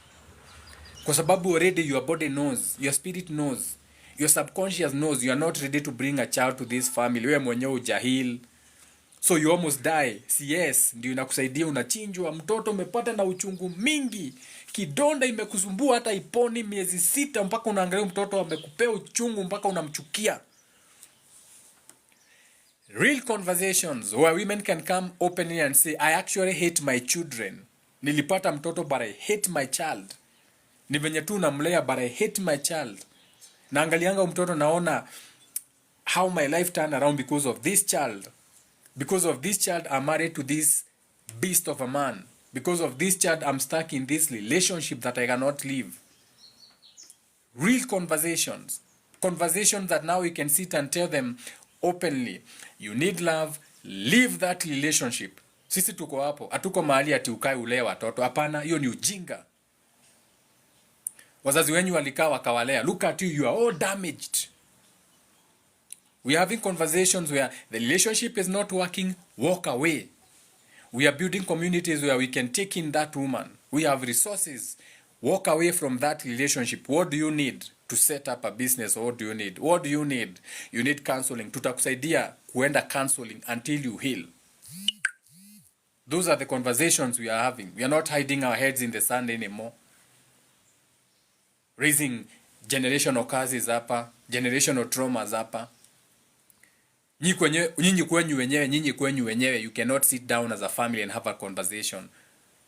Speaker 1: Kwa sababu already your body knows, your spirit knows, your subconscious knows you are not ready to bring a child to this family. Wewe mwenyewe hujahil, so you almost die. Yes, ndio inakusaidia, unachinjwa, mtoto umepata na uchungu mingi, kidonda imekusumbua hata iponi miezi 6 mpaka unaangalia mtoto amekupea uchungu mpaka unamchukia. Real conversations where women can come openly and say, I actually hate my children. Nilipata mtoto but I hate my child. Ni venye tu namlea but I hate my child. Naangalianga mtoto naona how my life turned around because of this child. Because of this child I'm married to this beast of a man. Because of this child I'm stuck in this relationship that I cannot leave. Real conversations. Conversations that now we can sit and tell them openly, you need love, leave that relationship. Sisi tuko hapo, hatuko mahali ati ukae ulee watoto. Hapana, hiyo ni ujinga. Wazazi wenyu walikaa wakawalea. Look at you, you are all damaged. We are having conversations where the relationship is not working, walk away. We are building communities where we can take in that woman. We have resources. Walk away from that relationship. What do you need to set up a business? What do you need? What do you need? You need counseling. Tutakusaidia kuenda counseling until you heal. Those are the conversations we are having. We are not hiding our heads in the sand anymore. Raising generational curses hapa, generational traumas hapa. Nyinyi kwenyu wenyewe, you cannot sit down as a family and have a conversation.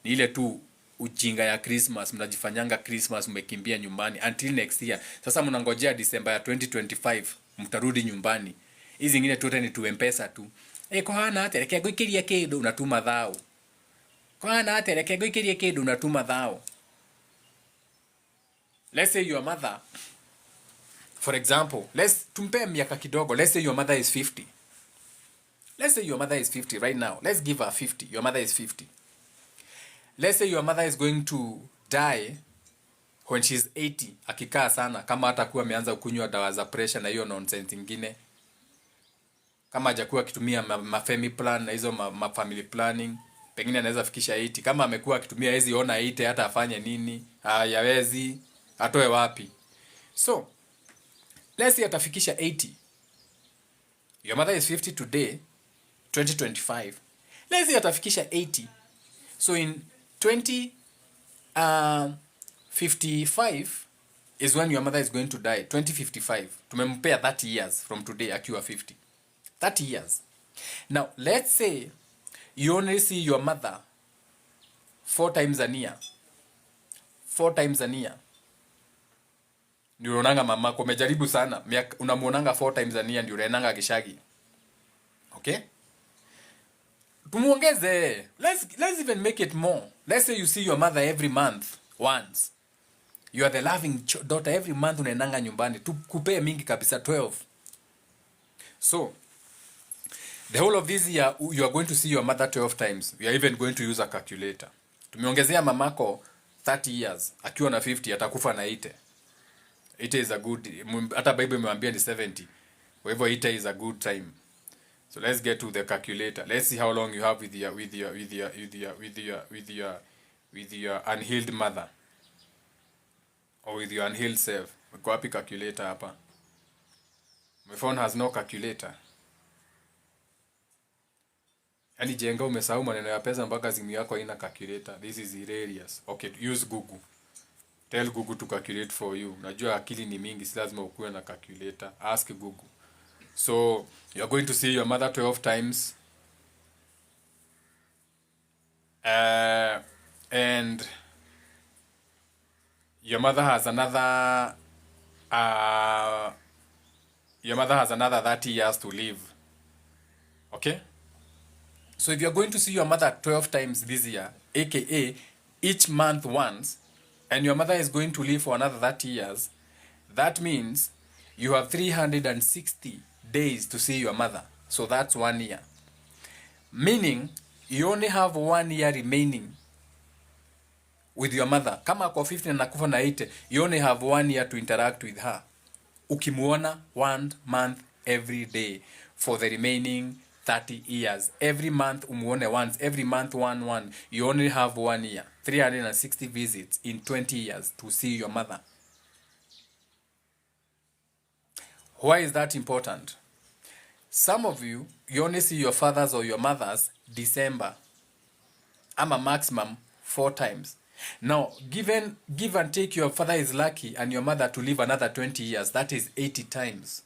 Speaker 1: Ni ile tu ujinga ya Christmas, mnajifanyanga Christmas mmekimbia nyumbani until next year. Sasa mnangojea December ya 2025 mtarudi nyumbani. Hizi zingine tu ni tu M-Pesa tu. Kwa hana atereke gwikiria kindu unatuma thao. Kwa hana atereke gwikiria kindu unatuma thao. Let's say your mother, for example, tumpe miaka kidogo. Let's say your mother is 50. Let's say your mother is 50 right now. Let's give her 50. Your mother is 50. Let's say your mother is going to die when she's 80. Akikaa sana, kama hatakuwa ameanza kunywa dawa za pressure na hiyo nonsense ingine. Kama hajakuwa akitumia family plan na hizo family planning. pengine anaweza fikisha 80. Kama amekuwa akitumia hizi ona 80, hata afanye nini? Hayawezi, atoe wapi? So let's say atafikisha 80. Your mother is 50 today, 2025. Let's say atafikisha 80. So in 2055 is when your mother is going to die. 2055. Tumempea 30 years from today akiwa 50. 30 years. Now, let's say you only see your mother 4 times a year. 4 times a year. Ndio unaonanga mamako umejaribu sana. Unamuonanga 4 times a year ndio unaenanga kishagi. Okay? Tumuongeze. Let's even make it more. Let's say you see your mother every month once. You are the loving daughter. Every month unaendanga nyumbani. Tukupee mingi kabisa 12. So, the whole of this year, you are going to see your mother 12 times. You are even going to use a calculator. Tumeongezea mamako 30 years. Akiwa na 50, atakufa na 80. 80 is a good, hata Bible imewambia ni 70. Kwa hivyo 80 is a good time. So let's get to the calculator. Let's see how long you have with your unhealed mother. Or with your unhealed self. Uko wapi calculator hapa? My phone has no calculator. Yaani jenga umesahau maneno ya pesa mpaka simu yako haina calculator. This is hilarious. Okay, use Google. Tell Google to calculate for you. Najua akili ni mingi, si lazima ukuwe na calculator. Ask Google. So, you're going to see your mother 12 times. And your mother has another 30 years to live. Okay? So if you're going to see your mother 12 times this year, aka each month once, and your mother is going to live for another 30 years, that means you have 360 days to see your mother. So that's 1 year. Meaning, you only have 1 year remaining with your mother. Kama ako 50 na kufa na 80, you only have 1 year to interact with her. Ukimuona 1 month every day for the remaining 30 years. Every month umuone once. Every month one. You only have 1 year. 360 visits in 20 years to see your mother. Why is that important? Some of you only see your fathers or your mothers December. I'm a maximum 4 times. Now, give and take, your father is lucky and your mother to live another 20 years. That is 80 times.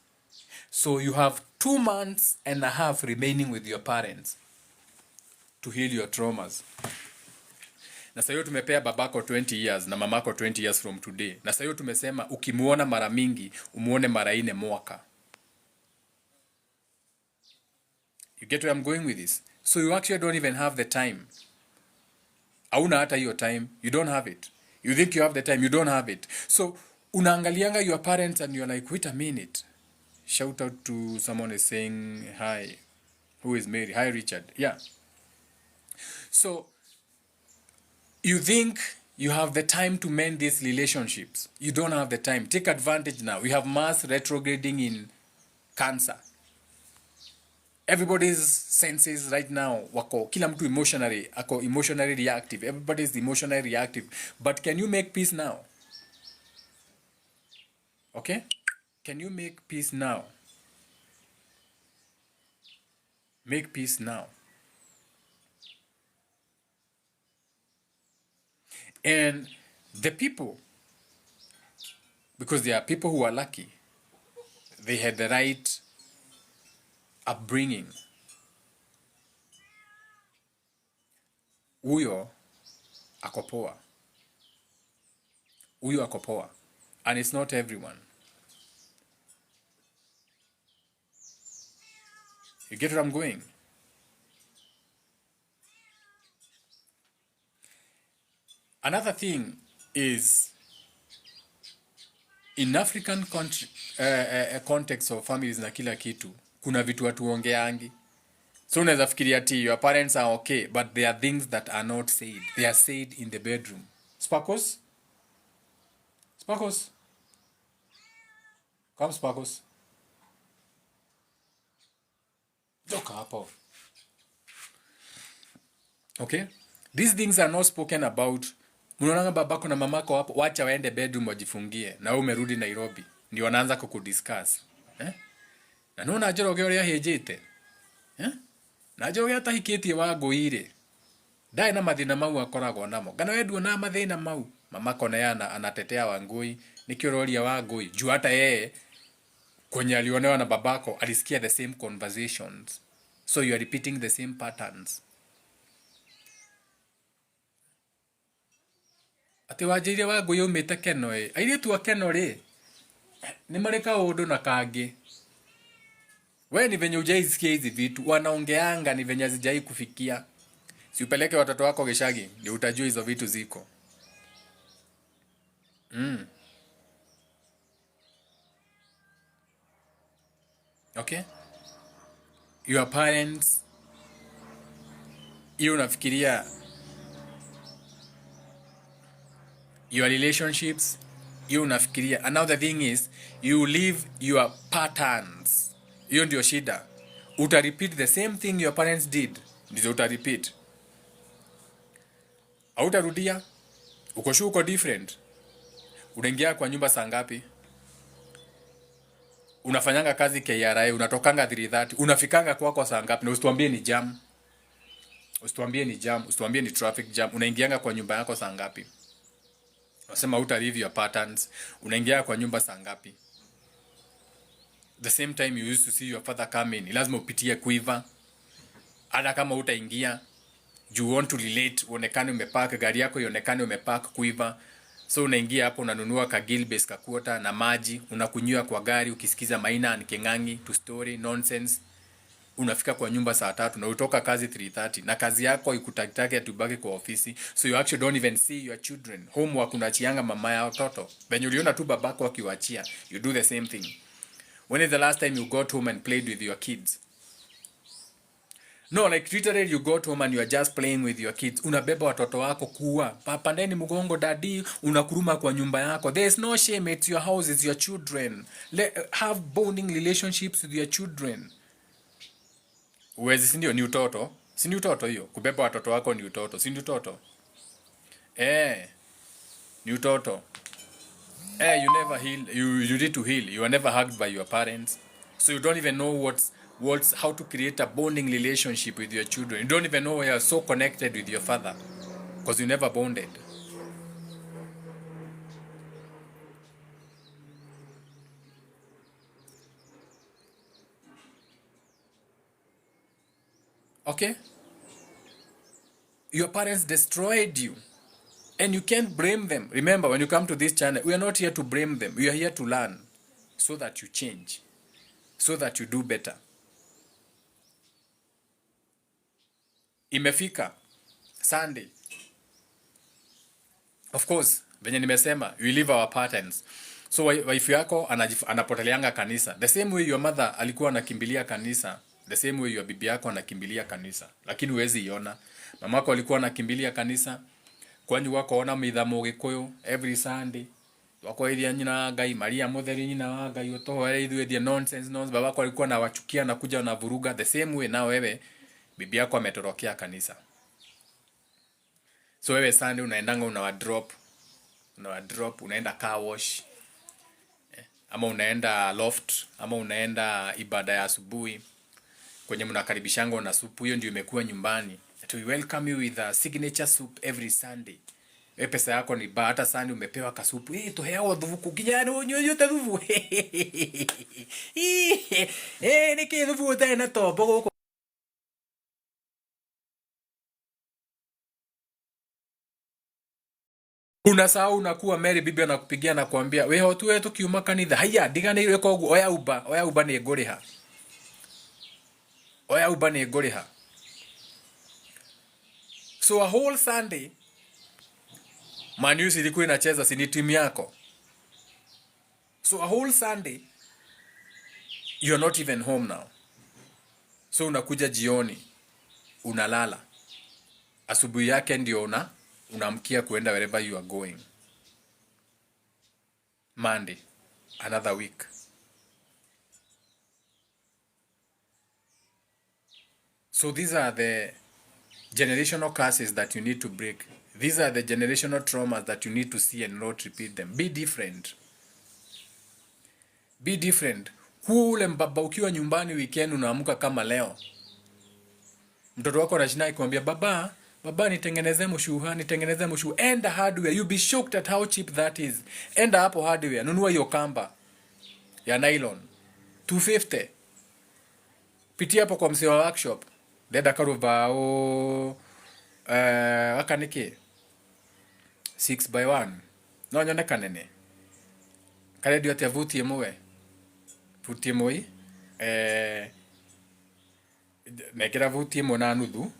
Speaker 1: So you have 2 months and a half remaining with your parents to heal your traumas. Na sayo tumepea babako 20 years na mamako 20 years from today. Na sayo tumesema ukimuona mara mingi, umuone mara 4 mwaka. You get where I'm going with this? So you actually don't even have the time. Hauna hata hiyo time. You don't have it. You think you have the time. You don't have it. So unaangalianga your parents and you're like, wait a minute. Shout out to someone is saying hi. Who is Mary? Hi, Richard. Yeah. So you think you have the time to mend these relationships. You don't have the time. Take advantage now. We have mass retrograding in Cancer. Everybody's senses right now wako kila mtu emotionally reactive. Everybody's emotionally reactive. But can you make peace now? Okay? Can you make peace now? Make peace now. And the people, because there are people who are lucky, they had the right upbringing. Huyo akopoa. Huyo akopoa. And it's not everyone. You get where I'm going? Another thing is, in African country, context of families na kila kitu, kuna vitu watu ongeangi. So unaweza fikiria ati your parents are okay, but there are things that are not said. They are said in the bedroom. Sparkles? Sparkles? Come, Sparkles. Toka hapo. Okay? These things are not spoken about. Unaona babako na mamako hapo, wacha waende bedroom wajifungie, na wewe umerudi Nairobi, ndio wanaanza kukudiscuss. Eh? Na nona Njoroge uria hĩnjĩte. Eh? Na Njoroge atahikitie Wangũire. Ndae na mathina mau akoragwo namo. Ngana wewe na mathina mau. Mamako naye anatetea Wangui, nikio roria Wangui. Juu hata yeye kwenye alionewa na babako alisikia the same conversations. So you are repeating the same patterns. Ati Wanjĩire Wangui umite Keno airĩtu a Keno ri ni marĩ kaũndũ na kangĩ. Wewe ni venye hujaisikia hizi vitu, wanaongeanga ni venye hazijai kufikia. Si upeleke watoto wako Gishagi ndio utajua hizo vitu ziko. Okay? Your parents, hiyo unafikiria your relationships, hiyo unafikiria. Another thing is you live your patterns. Hiyo ndio shida. Uta repeat the same thing your parents did. Ndizo uta repeat. Hautarudia. Uko different. Unaingia kwa nyumba saa ngapi? Unafanyanga kazi KRA, unatokanga 3:30, unafikanga kwako saa ngapi? Na usituambie ni jam. Usituambie ni jam, usituambie ni traffic jam. Unaingianga kwa nyumba yako saa ngapi? Unasema uta live your patterns. Unaingia kwa nyumba saa ngapi? The same time you used to see your father come in, lazima upitie kuiva. Hata kama utaingia, you want to relate, uonekane umepark gari yako, ionekane umepark kuiva. So unaingia hapo unanunua ka Gilbert ka quarter na maji, unakunywa kwa gari ukisikiza Maina and Keng'ang'i to story nonsense. Unafika kwa nyumba saa 3 na utoka kazi 3:30 na kazi yako ikutakitake atubaki kwa ofisi. So you actually don't even see your children. Homework unachianga mama ya watoto. Venye uliona tu babako akiwaachia, you do the same thing. When is the last time you got home and played with your kids? No, like literally you got home and you are just playing with your kids. Unabeba watoto wako kuwa. Papandeni mgongo daddy, unakuruma kwa nyumba yako. There is no shame, it's your house, it's your children. Have bonding relationships with your children. Uwezi si ndio ni utoto? Si ni utoto hiyo? Kubeba watoto wako ni utoto. Si ni utoto? Ni utoto. You never heal. You need to heal. You are never hugged by your parents. So you don't even know how to create a bonding relationship with your children. You don't even know you are so connected with your father. Because you never bonded. Okay? Your parents destroyed you. And you can't blame them. Remember, when you come to this channel, we are not here to blame them. We are here to learn. So that you change. So that you do better. Imefika Sunday. Of course, venye nimesema, we live our patterns. So wife yako anapoteleanga kanisa. The same way your mother alikuwa anakimbilia kanisa. The same way your bibi yako anakimbilia kanisa. Lakini huwezi iona. Mamako alikuwa anakimbilia kanisa. Kwanyu wako ona mithamo Gikuyu every Sunday. Wako iria nyina Ngai, Maria Mutheri nyina wa Ngai, utohore ithuethie nonsense. Babako alikuwa anawachukia na kuja na vuruga. The same way na wewe bibi yako ametorokea kanisa. So wewe Sunday unaendanga unaenda car wash. Ama unaenda loft, ama unaenda ibada ya asubuhi kwenye mnakaribishanga na supu. Hiyo ndio imekuwa nyumbani. We welcome you with a signature soup every Sunday. Wewe pesa yako ni ba, hata Sunday umepewa kasupu. Tuheawa dhuvuku kijana unyonyo dhuvu. Niki dhuvu tena tobo huko. Unasahau unakuwa Mary bibi anakupigia na kuambia wewe hotu wetu kiuma kanitha. Haya digane ile kwa oya uba ni ngoriha. Oya uba ni ngoriha. So a whole Sunday Man U ilikuwa inacheza, si ni timu yako. So a whole Sunday you are not even home now. So unakuja jioni unalala. Asubuhi yake ndio unamkia kuenda wherever you are going. Monday, another week. So these are the generational curses that you need to break. These are the generational traumas that you need to see and not repeat them. Be different. Be different. Kule mbaba ukiwa nyumbani weekend unaamka kama leo. Mtoto wako anashinda kumwambia baba nitengenezee mshuha. Enda hardware. You be shocked at how cheap that is. Enda hapo hardware. Nunua hiyo kamba ya nylon. 250. Pitia hapo kwa mzee wa workshop. Deda karubao akaniki 6x1. No nyone kanene. Kale dio tia vuti mwe. Vuti mwe nekira vuti mwe na nuthu.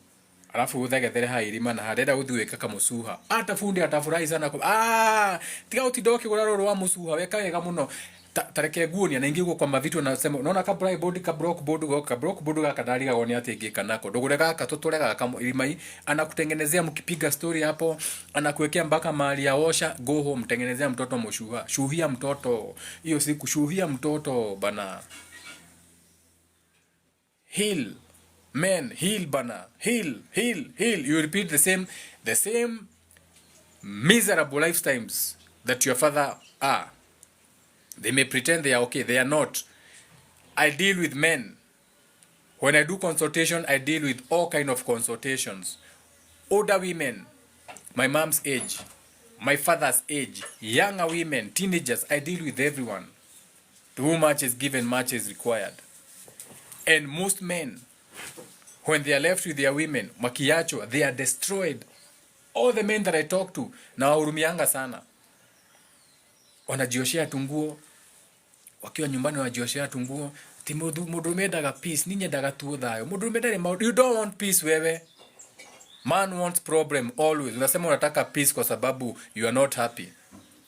Speaker 1: Alafu uthagethere hairima na harenda uthiweka kamusuha. Ata fundi atafurahi sana kwa tiga utidoke guraro wa musuha weka wega muno. Tareke guoni anaingia kwa mavitu na sema unaona ka bright board ka block board ga kadari ga goni ati ngika nako ndugurega ka tuturega ka irimai anakutengenezea mkipiga story hapo anakuwekea mpaka mali ya osha go home tengenezea mtoto mshuha shuhia mtoto hiyo siku shuhia mtoto bana heal men heal bana heal you repeat the same miserable lifetimes that your father are. They may pretend they are okay. They are not. I deal with men. When I do consultation, I deal with all kind of consultations. Older women, my mom's age, my father's age, younger women, teenagers, I deal with everyone. To whom much is given, much is required. And most men, when they are left with their women, makiacho, they are destroyed. All the men that I talk to, na wahurumianga sana. Wanajioshea tunguo. Wakiwa nyumbani wanajioshea tunguo. Ti mudume daga peace, ninye daga tuo thayo. Mudume dare you don't want peace wewe. Man wants problem always. Unasema unataka peace kwa sababu you are not happy.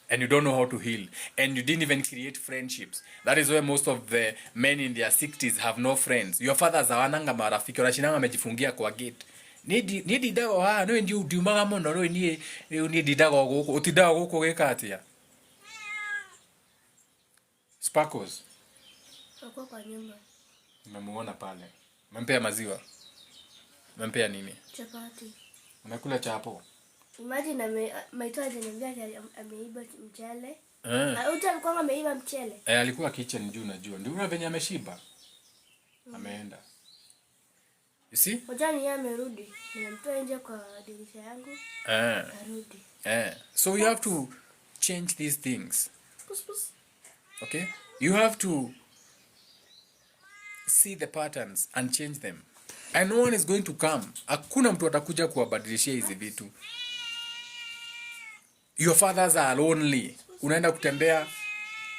Speaker 1: And you don't know how to heal. And you didn't even create friendships. That is why most of the men in their 60s have no friends. Your fathers hawananga marafiki. Wanashinanga wamejifungia kwa gate. Ni dago no ndi udiumaga muno no ni didago guku utidago guku gika atia. Sparkles.
Speaker 2: Wako kwa nyumba.
Speaker 1: Umemuona pale. Umempea maziwa. Umempea nini?
Speaker 2: Chapati.
Speaker 1: Umekula chapo.
Speaker 2: Imagine maitwa ananiambia ameiba mchele. Uta alikuwa ameiba mchele.
Speaker 1: Alikuwa kitchen juu najua. Ndio una venye ameshiba. Ameenda. You see?
Speaker 2: Mjani yeye amerudi. Nimemtoa nje kwa dirisha yangu. Arudi.
Speaker 1: So you have to change these things. Okay? You have to see the patterns and change them. And no one is going to come. Hakuna mtu atakuja kuwabadilishia hizi vitu. Your fathers are lonely. Unaenda kutembea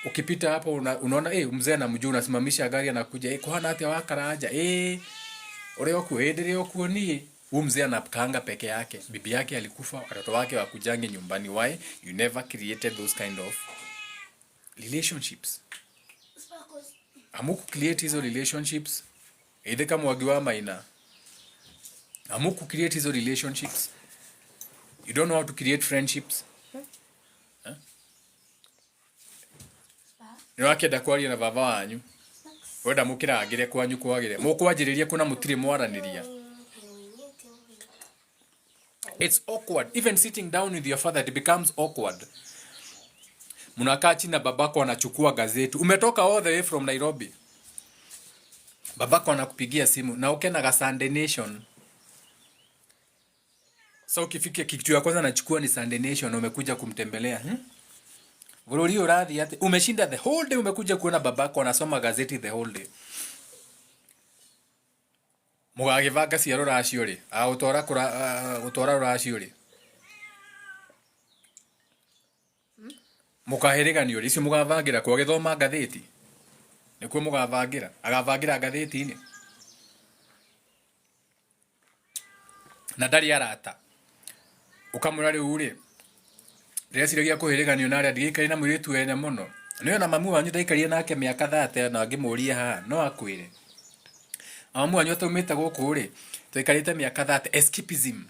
Speaker 1: ukipita hapo unaona mzee anamjua unasimamisha gari anakuja kwa hana hata wakaraja oreo kuendelea kuoni mzee anapkanga peke yake. Bibi yake alikufa, watoto wake wakujange nyumbani. Why? You never created those kind of relationships. Amuku create hizo relationships. Either kama wagiwa maina. Amuku create hizo relationships. You don't know how to create friendships. Ni wake dakwari na baba wanyu. Wenda mukira agire kwanyu kwagire. Mukwanjiriria kuna mutiri mwaraniria. It's awkward. Even sitting down with your father, it becomes awkward. Munakaa chini na babako anachukua gazeti. Umetoka all the way from Nairobi. Babako anakupigia simu na ukena ga Sunday Nation. So ukifika kitu ya kwanza anachukua ni Sunday Nation na umekuja kumtembelea. Vururio radhi ati umeshinda the whole day umekuja kuona babako anasoma gazeti the whole day. Mugagivaga ciaro racio ri. Utora racio ri. Mukahiriganio ri icio mugavagira kwa githoma gatheti. Nikuo mugavagira, agavagira gatheti ni. Na ndari arata. Ukamura riu ri. Rĩaciragia kuhiriganio na aria ndigikari na mwiritu ene muno. Niyo na mamu wanyu ndaikarie nake miaka 30 na ngimuria haha no akwire. Mamu wanyu atumite guku ri. Twaikarite miaka 30 escapism.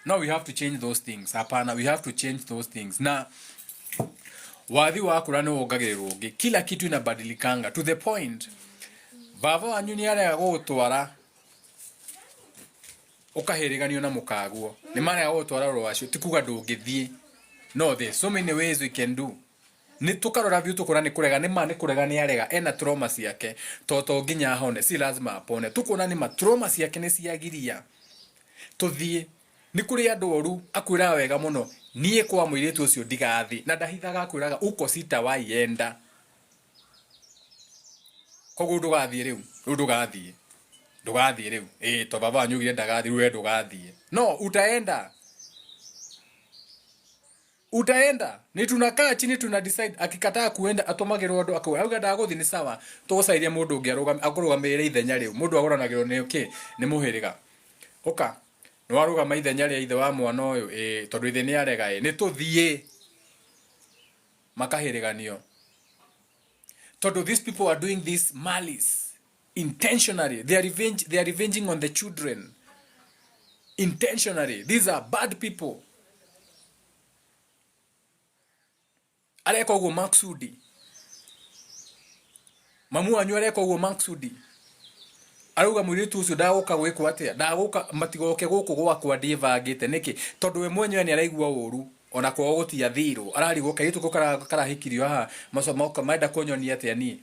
Speaker 1: Now we have to change those things. Hapana, we have to change those things. Na wathi wakura ni wongagirirwo ungi. Kila kitu inabadilikanga to the point. Baba wanyu ni aria gutwara ukahiriganio na mukaguo ni mara ya gutwara rwacio tikuga ndungithie. No, there's so many ways we can do. Ni tukarora view tukura ni kurega ni ma ni kurega ni arega ena trauma ciake to nginya hone si lazima apone tukuna ni ma trauma ciake ni ciagiria tuthie ni kuri andu oru akwira wega muno nie kwa muiritu ucio ndigathi na ndahithaga akwiraga uko sita waienda koguo ndugathie riu ndugathie riu to baba anyugire ndagathi we ndugathie no utaenda ni tunakaa chini tuna decide akikataa kuenda atomagirwo andu akwe auga ndaguthi ni sawa tugusairia mundu ungi arugamire ithenya riu mundu agoranagirwo ni okay ni muhiriga oka no arugama ithenya ria ithe wa mwana uyu tondu ithe ni arega ni tuthie makahiriganio tondu these people are doing this malice intentionally. They are revenging on the children intentionally. These are bad people. Areko go maksudi mamu anyu areko go maksudi aruga muritu ucio ndaguka gwikwa atia ndaguka matigoke guku gwakwa ndivangite niki tondu we mwenyewe ni araigua uru ona kwa gutia thiru ararigwo kaitu karahikirio haha macomoka maenda kunyonia atia niki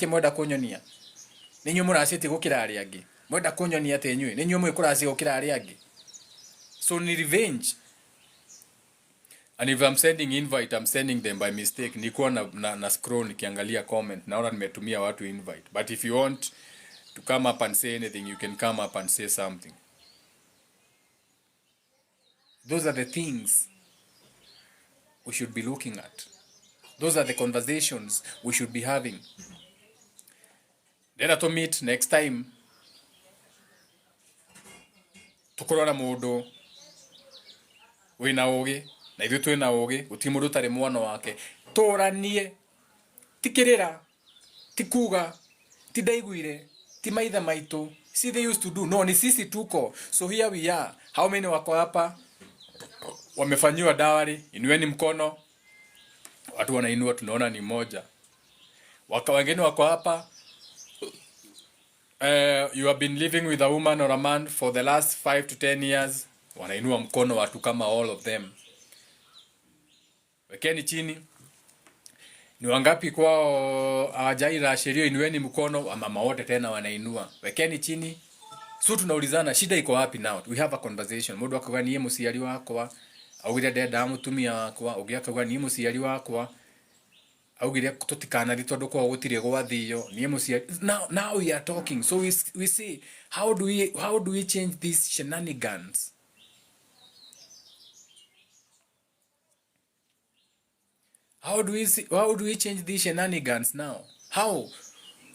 Speaker 1: mwenda kunyonia ninyu muraciti gukira ari angi mwenda kunyonia atia nyui ninyu mwe kuraci gukira ari angi so ni revenge. And if I'm sending invite, I'm sending them by mistake. Nikuwa na scroll nikiangalia comment. Naona nimetumia watu invite. But if you want to come up and say anything, you can come up and say something. Those are the things we should be looking at. Those are the conversations we should be having. Then to meet next time. Tukorona mundu wina ugi na ithu twina ugi guti mundu tari mwana wake toranie tikirira tikuga tidaiguire ti maitha maitu see they used to do no ni sisi tuko so here we are. How many wako hapa wamefanyiwa dawari? Inueni mkono. Watu wanainua tunaona ni moja. Wengine wako hapa you have been living with a woman or a man for the last 5 to 10 years. Wanainua mkono watu kama all of them. Wekeni chini. Ni wangapi kwao hawajaira sheria? Inueni mkono. Wamama wote tena wanainua. Wekeni chini. So tunaulizana shida iko wapi now? We have a conversation. Mundu akaga niye muciari wakwa, augire ndenda mutumia wakwa, ugi akaga niye muciari wakwa, augire tutikana tondu kwa gutire gwathio niye muciari. Now we are talking. So we say how do we change these shenanigans? How do we change these shenanigans now? How?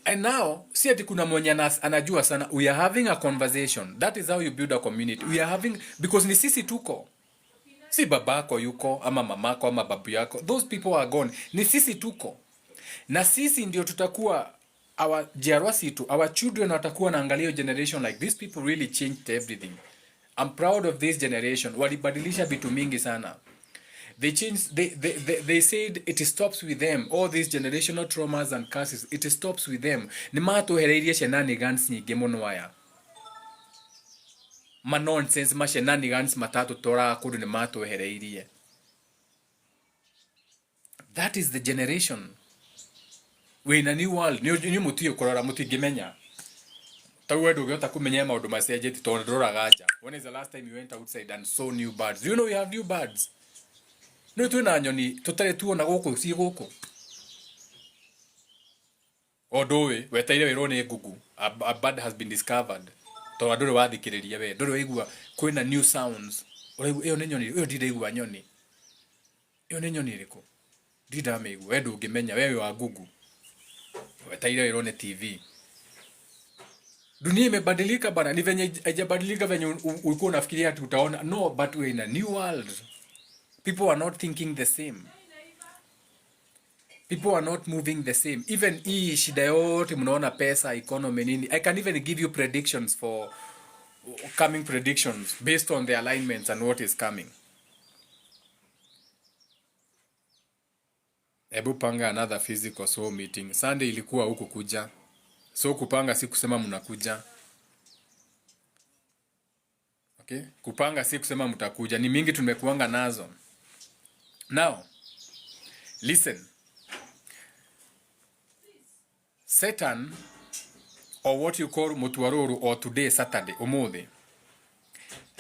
Speaker 1: And now, see ati kuna mwenye anajua sana. We are having a conversation. That is how you build a community. We are having, because ni sisi tuko. Si babako yuko, ama mamako, ama babu yako. Those people are gone. Ni sisi tuko. Na sisi ndio tutakuwa, our children watakuwa naangalia generation like this people really changed everything. I'm proud of this generation. Walibadilisha vitu mingi sana. They said it stops with them. All these generational traumas and curses, it stops with them. Ni matuhereirie shenanigans nyingi muno aya. Ma nonsense ma shenanigans matatu tora kudu ni matuhereirie. That is the generation. We in a new world. Ni mutio kurora mutingimenya. Tawe ndugota kumenya maundu macenjeti tondu ndoraga nja. When is the last time you went outside and saw new birds? Do you know we have new birds? No twina nyoni tutare tuona guku ci guku. Odowe weteire wiro ni ngugu. A bird has been discovered. To ndure wathikiriria we. Ndure waigua kwina new sounds. Iyo ni nyoni, iyo ndiraigua nyoni. Iyo ni nyoni iriku. Ndidameigua we ndungimenya wewe wa ngugu. Weteire wiro ni TV. Dunia imebadilika bana. Ni venye haijabadilika venye ulikuwa unafikiria ati utaona. No, but we're in a new world. People are not thinking the same. People are not moving the same. Even hii shida yote mnaona pesa, economy nini. I can even give you predictions for coming predictions based on the alignments and what is coming. Ebu panga another physical soul meeting. Sunday ilikuwa huku kuja. So kupanga si kusema mnakuja. Okay? Kupanga si kusema mtakuja, ni mingi tumekuanga nazo. Now, listen. Saturn, or what you call Mutuaruru, or today, Saturday, Umude.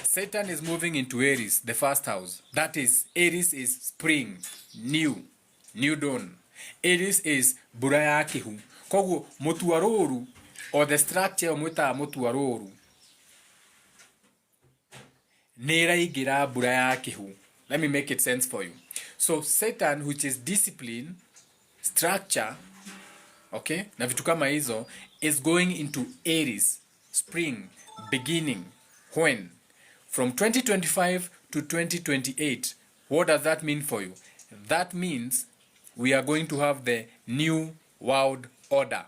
Speaker 1: Saturn is moving into Aries, the first house. That is, Aries is spring, new dawn. Aries is buraya kihu. Kogu Mutuaruru, or the structure muta Mutuaruru. Nera igira buraya kihu. Let me make it sense for you. So Saturn, which is discipline, structure, okay, na vitu kama hizo, is going into Aries, spring, beginning. When? From 2025 to 2028. What does that mean for you? That means we are going to have the new world order.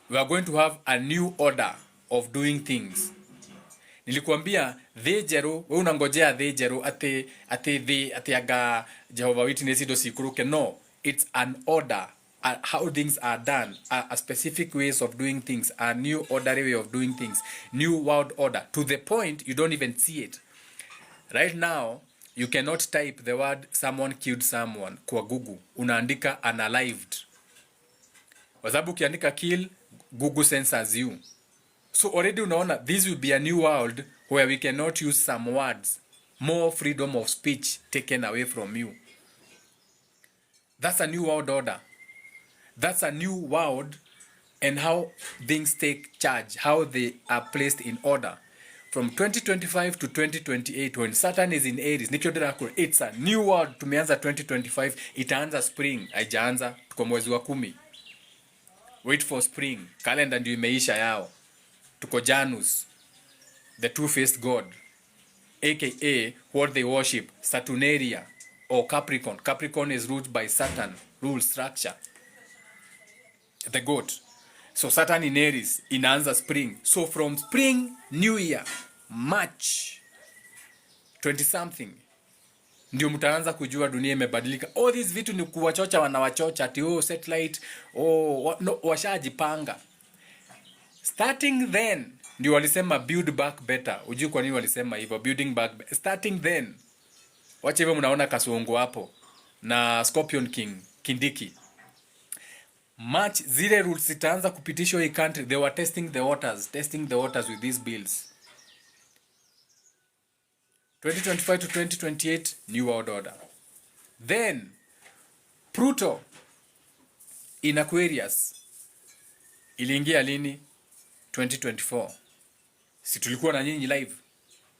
Speaker 1: We are going to have a new order of doing things. Nilikuambia thejero, wewe unangojea thejero ate aga Jehovah Witness do sikuruke. No, it's an order. How things are done, a specific ways of doing things, a new orderly way of doing things, new world order, to the point you don't even see it. Right now, you cannot type the word someone killed someone kwa Google. Unaandika unalived. Kwa sababu ukiandika kill, Google censors you. So already unaona, this will be a new world where we cannot use some words. More freedom of speech taken away from you. That's a new world order. That's a new world, and how things take charge, how they are placed in order. From 2025 to 2028, when Saturn is in Aries, it's a new world. Tumeanza 2025, itaanza spring, haijaanza, tuko mwezi wa 10. Wait for spring, calendar ndio imeisha yao. Tuko Janus, the two-faced god, aka what they worship, Saturnalia or Capricorn. Capricorn is ruled by Saturn, rule structure. The goat. So Saturn in Aries inaanza spring. So from spring, new year, March 20 something, ndio mtaanza kujua dunia imebadilika. All these vitu ni kuwachocha, wanawachocha ati satellite, no, washajipanga. Starting then ndio walisema build back better. Ujui kwa nini walisema hivyo, building back starting then. Wacha hivyo, mnaona Kasongo hapo na Scorpion King Kindiki. March, zile rules zitaanza kupitishwa hii country. They were testing the waters with these bills. 2025 to 2028, new world order. Then Pluto in Aquarius iliingia lini? 2024. Si tulikuwa na nyinyi live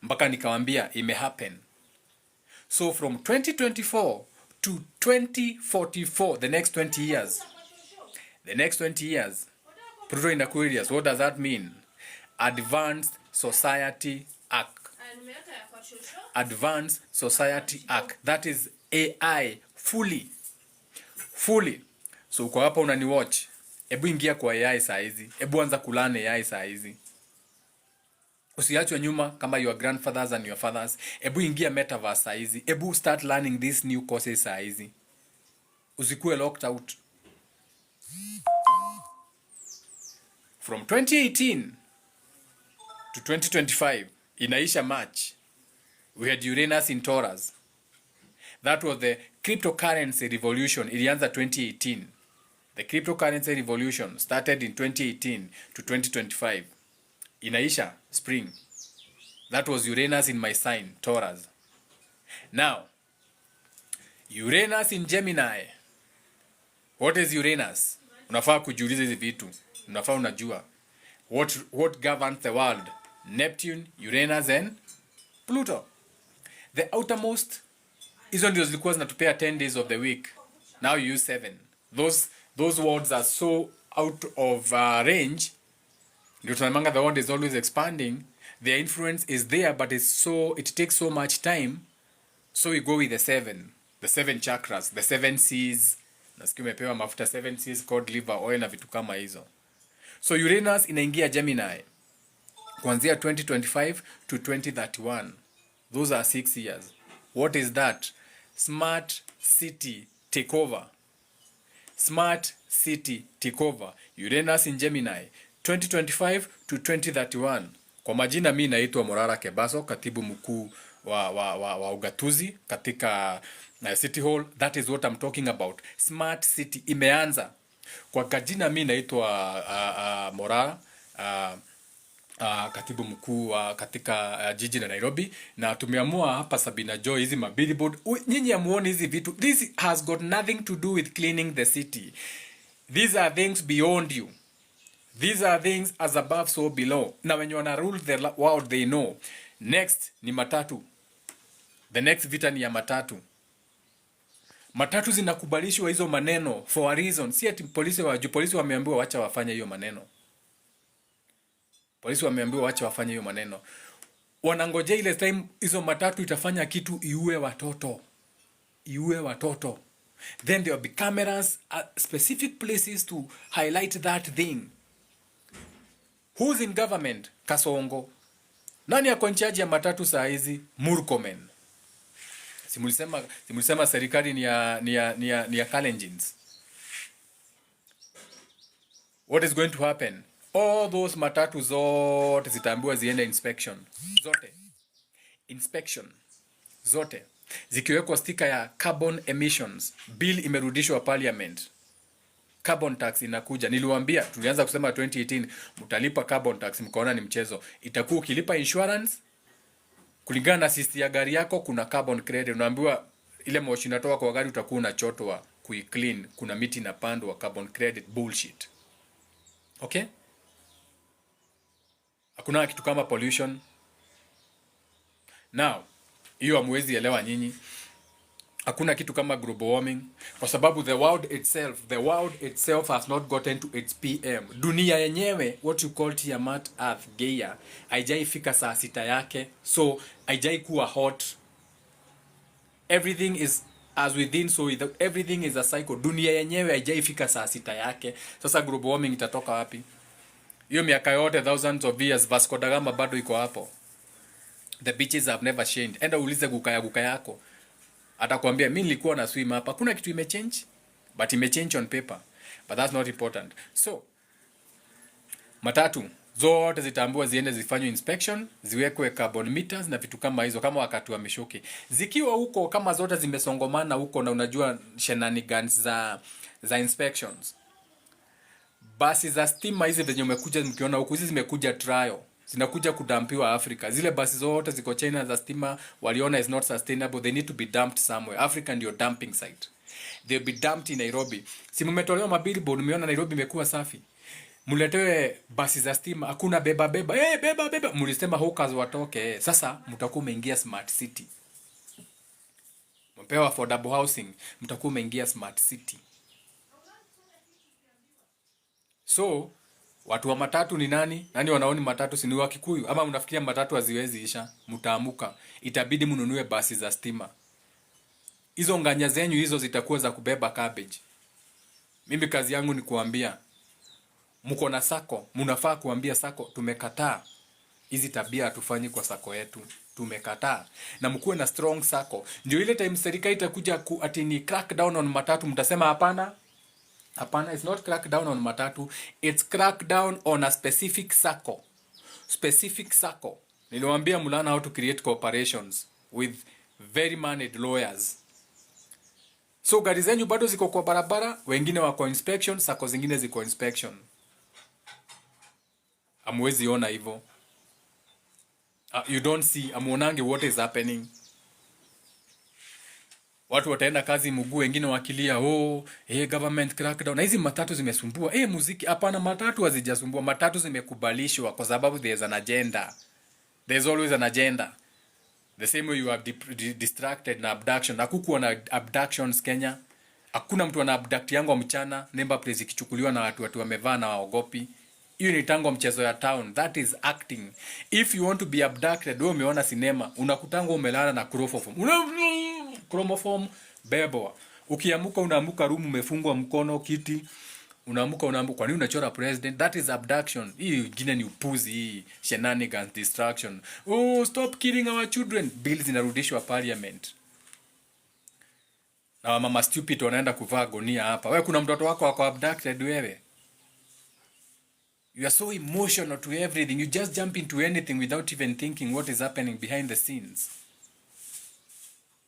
Speaker 1: mpaka nikawambia ime happen. So from 2024 to 2044, the next 20 years, Pluto in Aquarius, what does that mean? Advanced Society Act. Advanced Society Act. That is AI fully. So uko hapa unani watch. Ebu ingia kwa AI saa hizi. Ebu anza kulana AI saa hizi. Usiachwe nyuma kama your grandfathers and your fathers. Ebu ingia metaverse saa hizi. Ebu start learning these new courses saa hizi. Usikue locked out. From 2018 to 2025, inaisha March, we had Uranus in Taurus. That was the cryptocurrency revolution. Ilianza 2018. The cryptocurrency revolution started in 2018 to 2025. Inaisha spring. That was Uranus in my sign, Taurus. Now, Uranus in Gemini. What is Uranus? Unafaa kujiuliza hizi vitu. Unafaa unajua. What governs the world? Neptune, Uranus and Pluto. The outermost, hizo ndio zilikuwa zinatupea 10 days of the week. Now you use 7. Those words are so out of range. Ndio tunamanga the world is always expanding. Their influence is there, but it takes so much time. So we go with the 7. The 7 chakras, the 7 seas. Nasikia umepewa mafuta 7 seas, called liver oil na vitu kama hizo. So Uranus inaingia Gemini kuanzia 2025 to 2031. Those are 6 years. What is that? Smart city takeover. Smart city takeover. Uranus in Gemini, 2025 to 2031. Kwa majina mimi naitwa Morara Kebaso, katibu mkuu wa ugatuzi katika City Hall. That is what I'm talking about. Smart city imeanza. Kwa kajina mimi naitwa Morara katibu mkuu katika jiji la Nairobi, na tumeamua hapa Sabina Joy hizi mabillboard. Nyinyi amuone hizi vitu. This has got nothing to do with cleaning the city. These are things beyond you. These are things as above so below. Na when you wanna rule the world they know. Next ni matatu. The next vita ni ya matatu. Matatu zinakubalishwa hizo maneno for a reason. Si ati polisi wameambiwa wacha wafanye hiyo maneno. Polisi wameambiwa wacha wafanye hiyo maneno. Wanangojea ile time hizo matatu itafanya kitu iue watoto. Iue watoto. Then there will be cameras at specific places to highlight that thing. Who's in government? Kasongo. Nani ako in charge ya matatu saa hizi? Murkomen. Simulisema serikali ni ya Kalenjins. What is going to happen? All those matatu zote zitaambiwa ziende inspection. Zote. Inspection. Zote. Zikiwekwa stika ya carbon emissions. Bill imerudishwa parliament. Carbon tax inakuja. Niliwaambia, tulianza kusema 2018, mtalipa carbon tax, mkaona ni mchezo. Itakuwa ukilipa insurance, kulingana na system ya gari yako kuna carbon credit. Unaambiwa ile moshi inatoka kwa gari utakuwa unachotwa kuiclean, kuna miti inapandwa, carbon credit bullshit. Okay? Hakuna kitu kama pollution. Now, hiyo hamwezi elewa nyinyi. Hakuna kitu kama global warming kwa sababu the world itself has not gotten to its PM. Dunia yenyewe, what you call Tiamat Earth Gaia, haijaifika saa sita yake, so haijai kuwa hot. Everything is as within, so everything is a cycle. Dunia yenyewe haijaifika saa sita yake. Sasa global warming itatoka wapi? Hiyo miaka yote, thousands of years, Vasco da Gama bado iko hapo. The beaches have never changed. Enda ulize guka yako. Atakwambia mimi nilikuwa na swim hapa. Kuna kitu imechange, but imechange on paper. But that's not important. So, matatu zote zitaambiwa ziende zifanywe inspection, ziwekwe carbon meters na vitu kama hizo, kama wakati wa mishoki. Zikiwa huko kama zote zimesongomana huko, na unajua shenanigans za inspections. Basi za stima hizi zenye umekuja mkiona huko, hizi zimekuja trial. Zinakuja kudampiwa Africa. Zile basi zote ziko China za stima, waliona is not sustainable, they need to be dumped somewhere. Africa ndio dumping site. They'll be dumped in Nairobi. Si mmetolewa mabillboard, umeona Nairobi imekuwa safi. Muletewe basi za stima, hakuna beba. Beba. Mulisema hawkers watoke. Sasa mtakuwa umeingia smart city. Mpewa affordable housing, mtakuwa umeingia smart city. So, watu wa matatu ni nani? Nani wanaoni matatu si ni wa Kikuyu? Ama mnafikiria matatu haziwezi isha? Mtaamuka. Itabidi mnunue basi za stima. Hizo nganya zenyu hizo zitakuwa za kubeba cabbage. Mimi kazi yangu ni kuambia, mko na sako, mnafaa kuambia sako tumekataa. Hizi tabia hatufanyi kwa sako yetu. Tumekataa. Na mkuwe na strong sako. Ndio ile time serikali itakuja ati ni crack down on matatu, mtasema hapana. Hapana, it's not crack down on matatu. It's crack down on a specific circle. Specific circle. Niliwaambia mulana how to create cooperations with very managed lawyers. So gari zenyu bado ziko kwa barabara, wengine wako inspection, sako zingine ziko inspection. Hamwezi ona hivyo. You don't see, amuonange what is happening. Watu wataenda kazi mguu, wengine wakilia, government crackdown. Na hizi matatu zimesumbua. Muziki, hapana, matatu hazijasumbua. Matatu zimekubalishwa kwa sababu there's an agenda. There's always an agenda. The same way you are distracted na abduction. Hakukuwa na abductions Kenya. Hakuna mtu ana abduct yangu mchana, number plate ikichukuliwa na watu wamevaa na waogopi. Hiyo ni tango mchezo ya town. That is acting. If you want to be abducted, wewe umeona sinema, unakutango umelala na chromoform bebo. Ukiamuka unaamuka room umefungwa mkono kiti. Unaamuka kwa nini unachora president? That is abduction. Hii ingine ni upuzi, hii shenanigans, distraction. Stop killing our children. Bills zinarudishwa parliament. Na mama stupid wanaenda kuvaa gonia hapa. Wewe kuna mtoto wako abducted wewe? You are so emotional to everything. You just jump into anything without even thinking what is happening behind the scenes.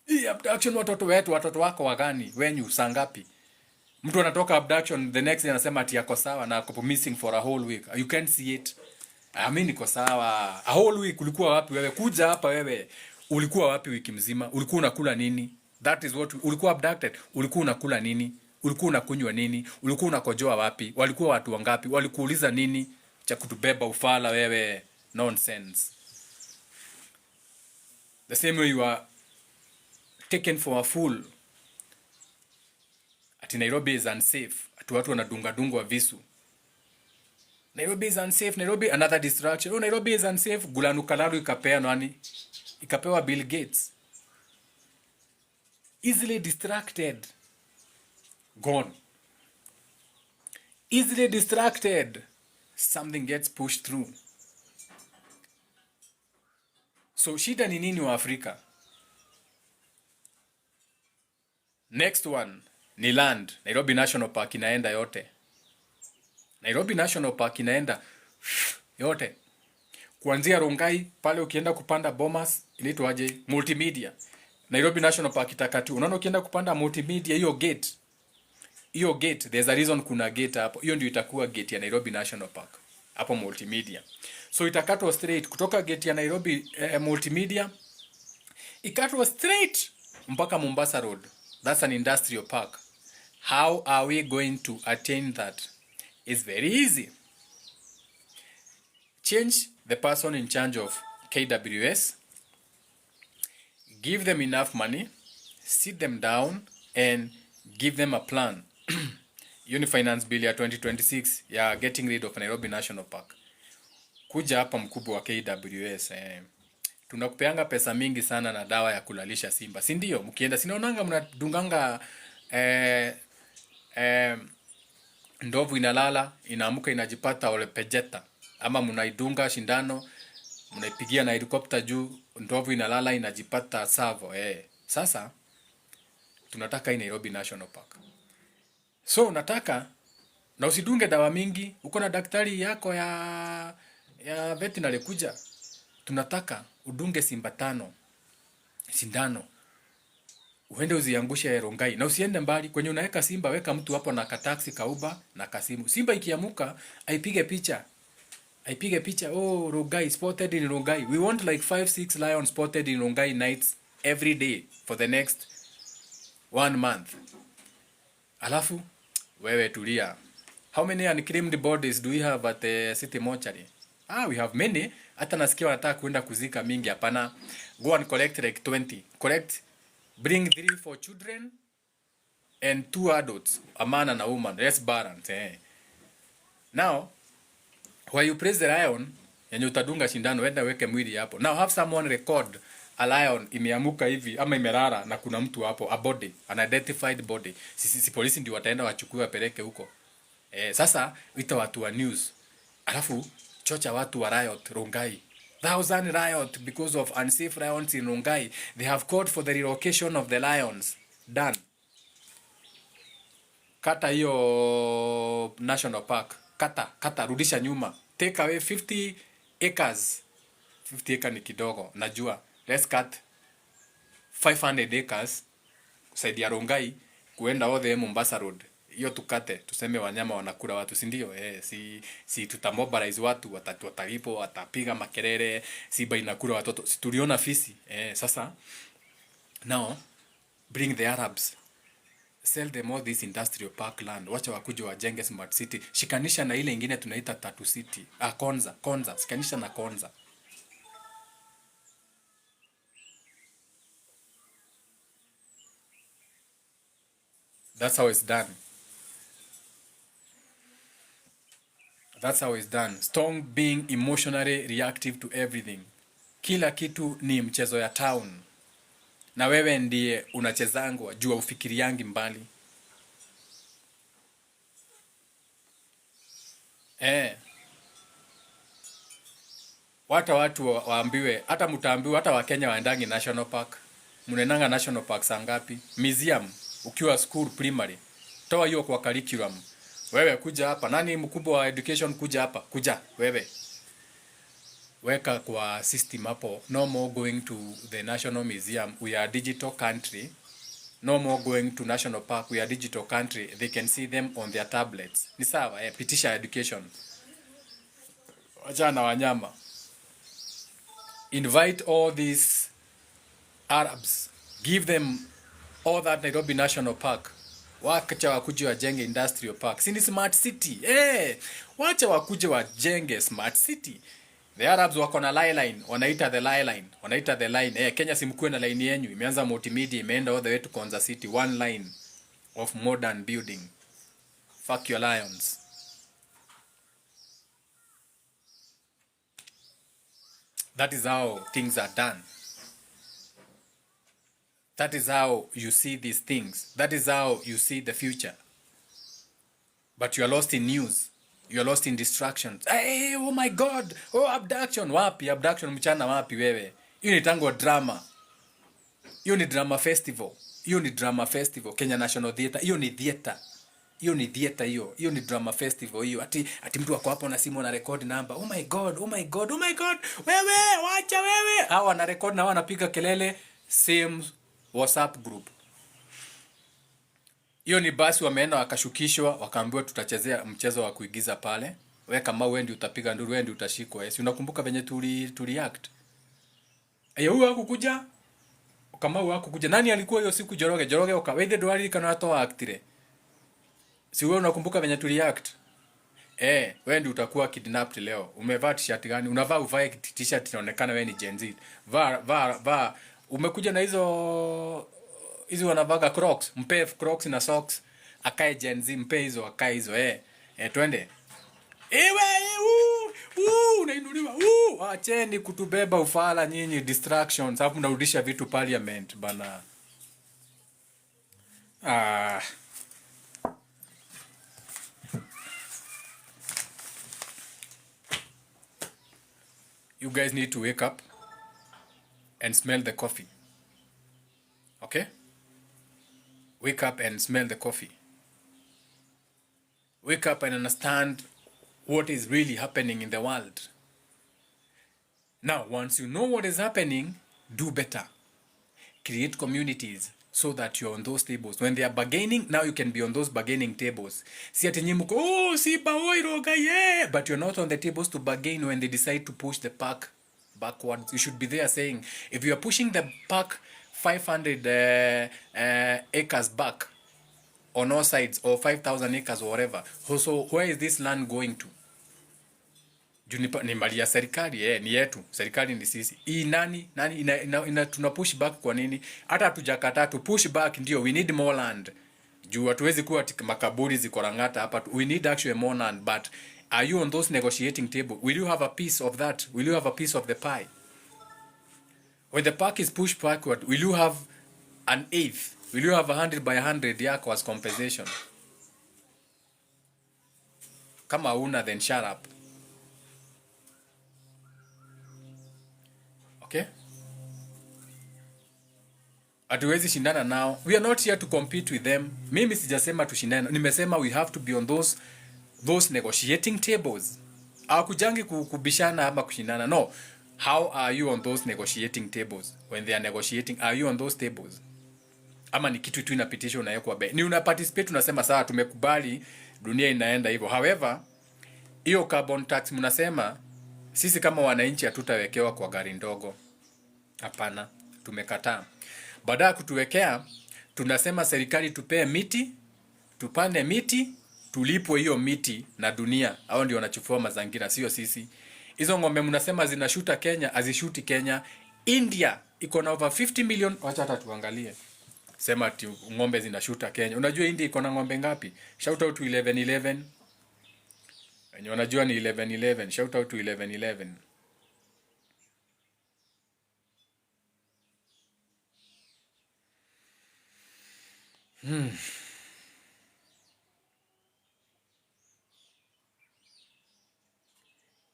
Speaker 1: Hii abduction watoto wako wagani? Wenyu saa ngapi? Mtu anatoka abduction, the next day anasema ati yako sawa na ako missing for a whole week. You can't see it. Mimi niko sawa. A whole week ulikuwa wapi wewe? Kuja hapa wewe. Ulikuwa wapi wiki mzima? Ulikuwa unakula nini? That is what ulikuwa abducted. Ulikuwa unakula nini? Ulikuwa unakunywa nini? Ulikuwa unakojoa wapi? Walikuwa watu wangapi? Walikuuliza nini? Cha kutubeba ufala wewe. Nonsense. The same way you are taken for a fool. Ati Nairobi is unsafe. Ati watu wanadunga visu. Nairobi is unsafe. Nairobi another distraction. Oh, Nairobi is unsafe. Gulanu Kalalu ikapea nani? Ikapewa Bill Gates. Easily distracted. Gone. Easily distracted. Something gets pushed through. So shida ni nini wa Afrika? Next one ni land. Nairobi National Park inaenda yote. Nairobi National Park inaenda yote. Kuanzia Rongai pale ukienda kupanda Bomas inaitwaje? Multimedia. Nairobi National Park itakati. Unaona ukienda kupanda Multimedia hiyo gate. Hiyo gate, there's a reason kuna gate hapo. Hiyo ndio itakuwa gate ya Nairobi National Park. Hapo Multimedia. So itakatwa straight kutoka gate ya Nairobi Multimedia. Ikatwa straight mpaka Mombasa Road. That's an industrial park. How are we going to attain that? It's very easy. Change the person in charge of KWS. Give them enough money. Sit them down and give them a plan. Uni Finance Bill ya 2026 ya getting rid of Nairobi National Park. Kuja hapa mkubwa wa KWS. Tunakupeanga pesa mingi sana na dawa ya kulalisha simba. Si ndio? Mkienda sinaonanga mnadunganga ndovu inalala, inaamuka inajipata ole pejeta. Ama mnaidunga shindano, mnaipigia na helicopter juu, ndovu inalala inajipata savo. Sasa tunataka hii Nairobi National Park. So nataka na usidunge dawa mingi, uko na daktari yako ya veterinary kuja. Tunataka udunge simba 5 sindano. Uende uziangushe Rongai na usiende mbali. Kwenye unaweka simba weka mtu hapo na kataxi kauba na kasimu. Simba ikiamuka aipige picha. Aipige picha, oh Rongai spotted in Rongai. We want like 5-6 lions spotted in Rongai nights every day for the next 1 month. Alafu wewe tulia. How many unclaimed bodies do we have at the city mortuary? We have many. Hata nasikia wanataka kuenda kuzika mingi. Hapana. Go and collect like 20. Collect. Bring 3 for children and 2 adults. A man and a woman. Let's balance. Now, while you press the lion, yenye utadunga shindano, wenda weke mwili hapo. Now have someone record a lion imeamuka hivi ama imerara na kuna mtu hapo, a body, an identified body. Sisi polisi ndio wataenda wachukue wapeleke huko. Sasa ita watu wa news. Alafu chocha watu wa riot Rongai. 1,000 riot because of unsafe lions in Rongai. They have called for the relocation of the lions. Done. Kata hiyo national park. Kata rudisha nyuma. Take away 50 acres. 50 acres ni kidogo. Najua. Let's cut 500 acres. Kusaidia Rongai kuenda all the Mombasa Road. Hiyo tukate, tuseme wanyama wanakula watu, si ndio? Si tutamobilize watu, watalipo, watapiga makelele, simba inakula watoto. Si tuliona fisi. Sasa now bring the Arabs. Sell them all this industrial park land. Wacha wakuje wajenge smart city. Shikanisha na ile ingine tunaita Tatu City. Konza. Shikanisha na Konza. That's how it's done. That's how it's done. Strong being emotionally reactive to everything. Kila kitu ni mchezo ya town. Na wewe ndiye unachezangwa, jua ufikiriangi mbali. Watu waambiwe, hata mtaambiwa, hata Wakenya waendangi National Park. Mnaendanga National Park saa ngapi? Museum, ukiwa school primary. Toa hiyo kwa curriculum. Wewe kuja hapa. Nani mkubwa wa education? Kuja hapa. Kuja wewe. Weka kwa system hapo. No more going to the National Museum. We are a digital country. No more going to National Park. We are a digital country. They can see them on their tablets. Ni sawa, pitisha education. Wachana wanyama. Invite all these Arabs. Give them all that Nairobi National Park. Wacha wakuje wajenge industrial park. Si ni smart city. Wacha wakuje wajenge smart city. The Arabs wako na line, wanaita the line. Wanaita the line. Kenya simkuwe na line yenyu. Imeanza multimedia, imeenda all the way to Konza City. One line of modern building. Fuck your lions. That is how things are done. That is how you see these things. That is how you see the future. But you are lost in news. You are lost in distractions. Hey, oh my God. Oh, abduction. Wapi? Abduction mchana wapi wewe? Hiyo ni tango drama. Hiyo ni drama festival. Hiyo ni drama festival. Kenya National Theatre. Hiyo ni theater. Hiyo ni theater hiyo. Hiyo ni drama festival hiyo. Ati mtu wako hapo na simu na record number. Oh my God. Oh my God. Oh my God. Wewe, wacha wewe. Hawa na record na wanapiga kelele same WhatsApp group. Hiyo ni basi wameenda wakashukishwa, wakaambiwa tutachezea mchezo wa kuigiza pale. Wewe kama wewe ndio utapiga nduru, wewe ndio utashikwa. Si unakumbuka venye tuli act? Huyu hakukuja. Kama huyu hakukuja. Nani alikuwa hiyo siku Joroge wewe ndio kana atoa actire. Si wewe unakumbuka venye tuli act? Wewe ndio utakuwa kidnapped leo. Umevaa t-shirt gani? Unavaa uvae t-shirt inaonekana wewe ni Gen Z. Va. Umekuja na hizo wanavaga Crocs, mpe Crocs na socks, akae Gen Z, mpe hizo akae hizo. Twende. Unainuliwa. Acheni kutubeba ufala nyinyi, distractions. Hapo mnarudisha vitu parliament bana. You guys need to wake up and smell the coffee. Okay? Wake up and smell the coffee. Wake up and understand what is really happening in the world. Now, once you know what is happening, do better. Create communities so that you're on those tables. When they are bargaining, now you can be on those bargaining tables. Si ati nyimuko, si baoiroga, yeah. But you're not on the tables to bargain when they decide to push the park backwards. You should be there saying, if you are pushing the park 500 acres back on all sides, or 5,000 acres or whatever, so where is this land going to? Ni mali ya serikali, ni yetu. Serikali ni sisi. Nani tuna push back kwa nini? Hata hatujakata tu push back, ndio we need more land. Juu hatuwezi kuwa makaburi ziko Lang'ata hapa. We need actually more land, but are you on those negotiating table? Will you have a piece of that? Will you have a piece of the pie? When the park is pushed backward, will you have an eighth? Will you have 100 by 100 yako as compensation? Kama una, then shut up. Okay? Hatuwezi shindana nao. We are not here to compete with them. Mimi sijasema tushindane. Nimesema we have to be on those negotiating tables. Hawakujangi kubishana ama kushindana. No. How are you on those negotiating tables? When they are negotiating, are you on those tables? Ama ni kitu tu inapitishwa unawekwa bei. Ni una participate, unasema sawa tumekubali dunia inaenda hivyo. However, hiyo carbon tax mnasema sisi kama wananchi hatutawekewa kwa gari ndogo. Hapana, tumekataa. Baada ya kutuwekea, tunasema serikali tupee miti, tupande miti, tulipwe hiyo miti na dunia. Hao ndio wanachukua mazingira, sio sisi. Hizo ng'ombe mnasema zinashuta Kenya, azishuti Kenya. India iko na over 50 million. Wacha hata tuangalie. Sema ati ng'ombe zinashuta Kenya. Unajua India iko na ng'ombe ngapi? Shout out to 1111. Wenye wanajua ni 1111. Shout out to 1111.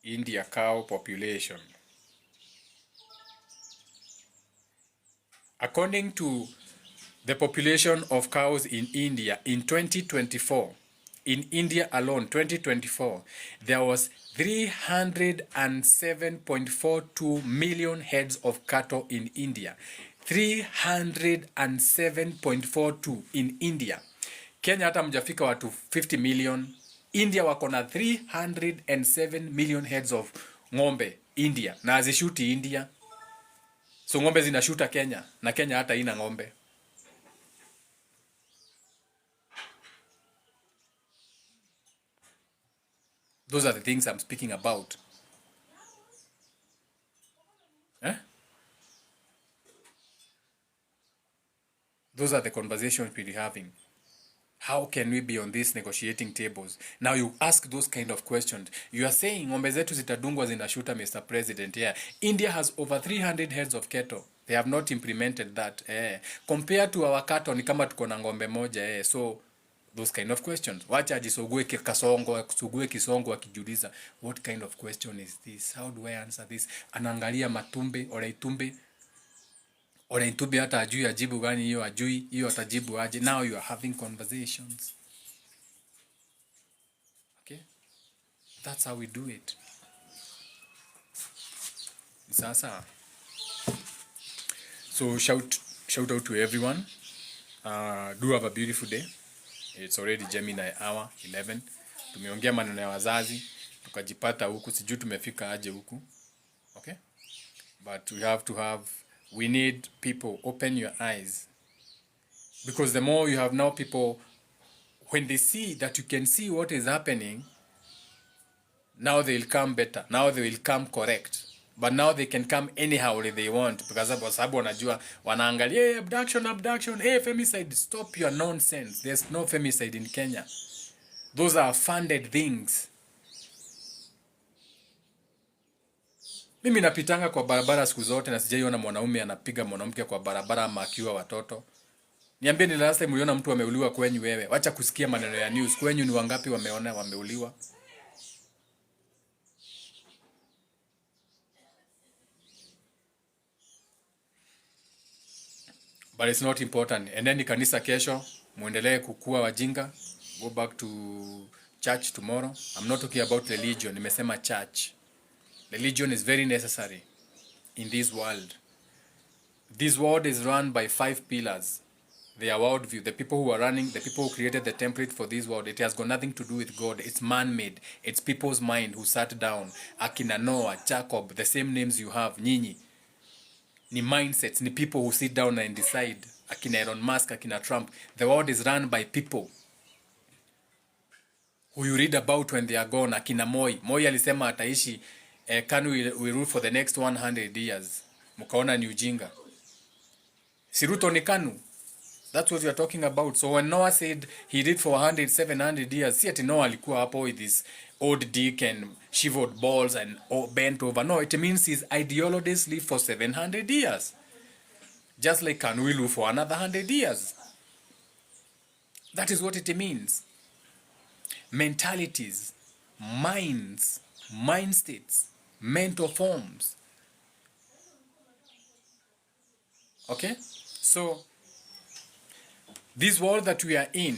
Speaker 1: India cow population. According to the population of cows in India in 2024, In India alone, 2024, there was 307.42 million heads of cattle in India. 307.42 in India. Kenya hata mjafika watu 50 million. India wako na 307 million heads of ng'ombe India, na azishuti India. So ng'ombe zinashuta Kenya, na Kenya hata ina ng'ombe. Those are the things I'm speaking about. Eh? Those are the conversations we're having. How can we be on these negotiating tables? Now you ask those kind of questions. You are saying ng'ombe zetu zitadungwa zinashuta, Mr. President. Yeah. India has over 300 heads of cattle. They have not implemented that. Compared to our cattle ni kama tuko na ng'ombe moja. So those kind of questions. Wacha ajisugue kisongo akijiuliza, what kind of question is this? How do I answer this? Anaangalia matumbe, Oraitumbe hata ajui ajibu gani hiyo, ajui hiyo atajibu aje. Now you are having conversations. Okay? That's how we do it. Sasa. So shout out to everyone. Do have a beautiful day. It's already Gemini hour 11. Tumeongea maneno ya wazazi, tukajipata huku, sijui tumefika aje huku. Okay? But we need people, open your eyes. Because the more you have now people, when they see that you can see what is happening, now they will come better. Now they will come correct. But now they can come anyhow if they want. Because sababu wanajua, wanaangalia, abduction, femicide. Stop your nonsense. There's no femicide in Kenya. Those are funded things. Mimi napitanga kwa barabara siku zote na sijaiona mwanaume anapiga mwanamke kwa barabara ama akiwa watoto. Niambie ni last time uliona mtu ameuliwa kwenyu wewe? Wacha kusikia maneno ya news. Kwenyu ni wangapi wameona wameuliwa? But it's not important. And then kanisa kesho, muendelee kukua wajinga. Go back to church tomorrow. I'm not talking about religion. Nimesema church. Religion is very necessary in this world. This world is run by 5 pillars. Their worldview, the people who are running, the people who created the template for this world, it has got nothing to do with God. It's man-made. It's people's mind who sat down. Akina Noah, Jacob, the same names you have, Nyinyi. Ni mindsets, ni people who sit down and decide. Akina Elon Musk, akina Trump. The world is run by people who you read about when they are gone. Akina Moi. Moi alisema ataishi, Kanu will rule for the next 100 years. Mukaona ni ujinga. Siruto ni Kanu. That's what we are talking about. So when Noah said he did for 100, 700 years, see ati Noah alikuwa hapo with this old dick and shivered balls and bent over. No, it means his ideologies live for 700 years. Just like Kanu will live for another 100 years. That is what it means. Mentalities, minds, mind states, mental forms. Okay? So, this world that we are in,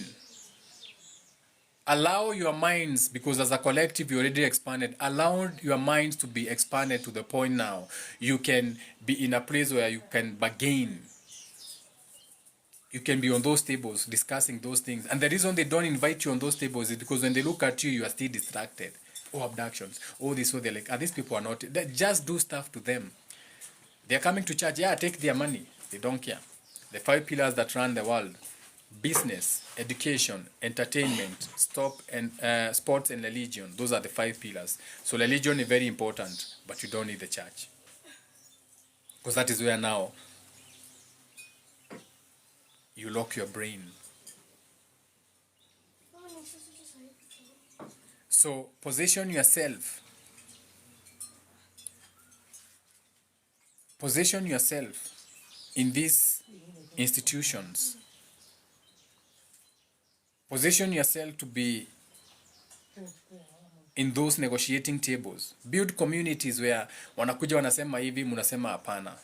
Speaker 1: allow your minds, because as a collective you already expanded, allow your minds to be expanded to the point now you can be in a place where you can bargain. You can be on those tables discussing those things. And the reason they don't invite you on those tables is because when they look at you, you are still distracted. Oh, abductions. Oh, this, so they're like, these people are not. They just do stuff to them. They're coming to church. Yeah, take their money. They don't care. The 5 pillars that run the world: business, education, entertainment, sports, and religion. Those are the 5 pillars. So religion is very important, but you don't need the church. Because that is where now you lock your brain. So position yourself. Position yourself in these institutions. Position yourself to be in those negotiating tables. Build communities where wanakuja wanasema hivi, munasema hapana.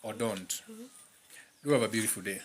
Speaker 1: Or don't. Do have a beautiful day.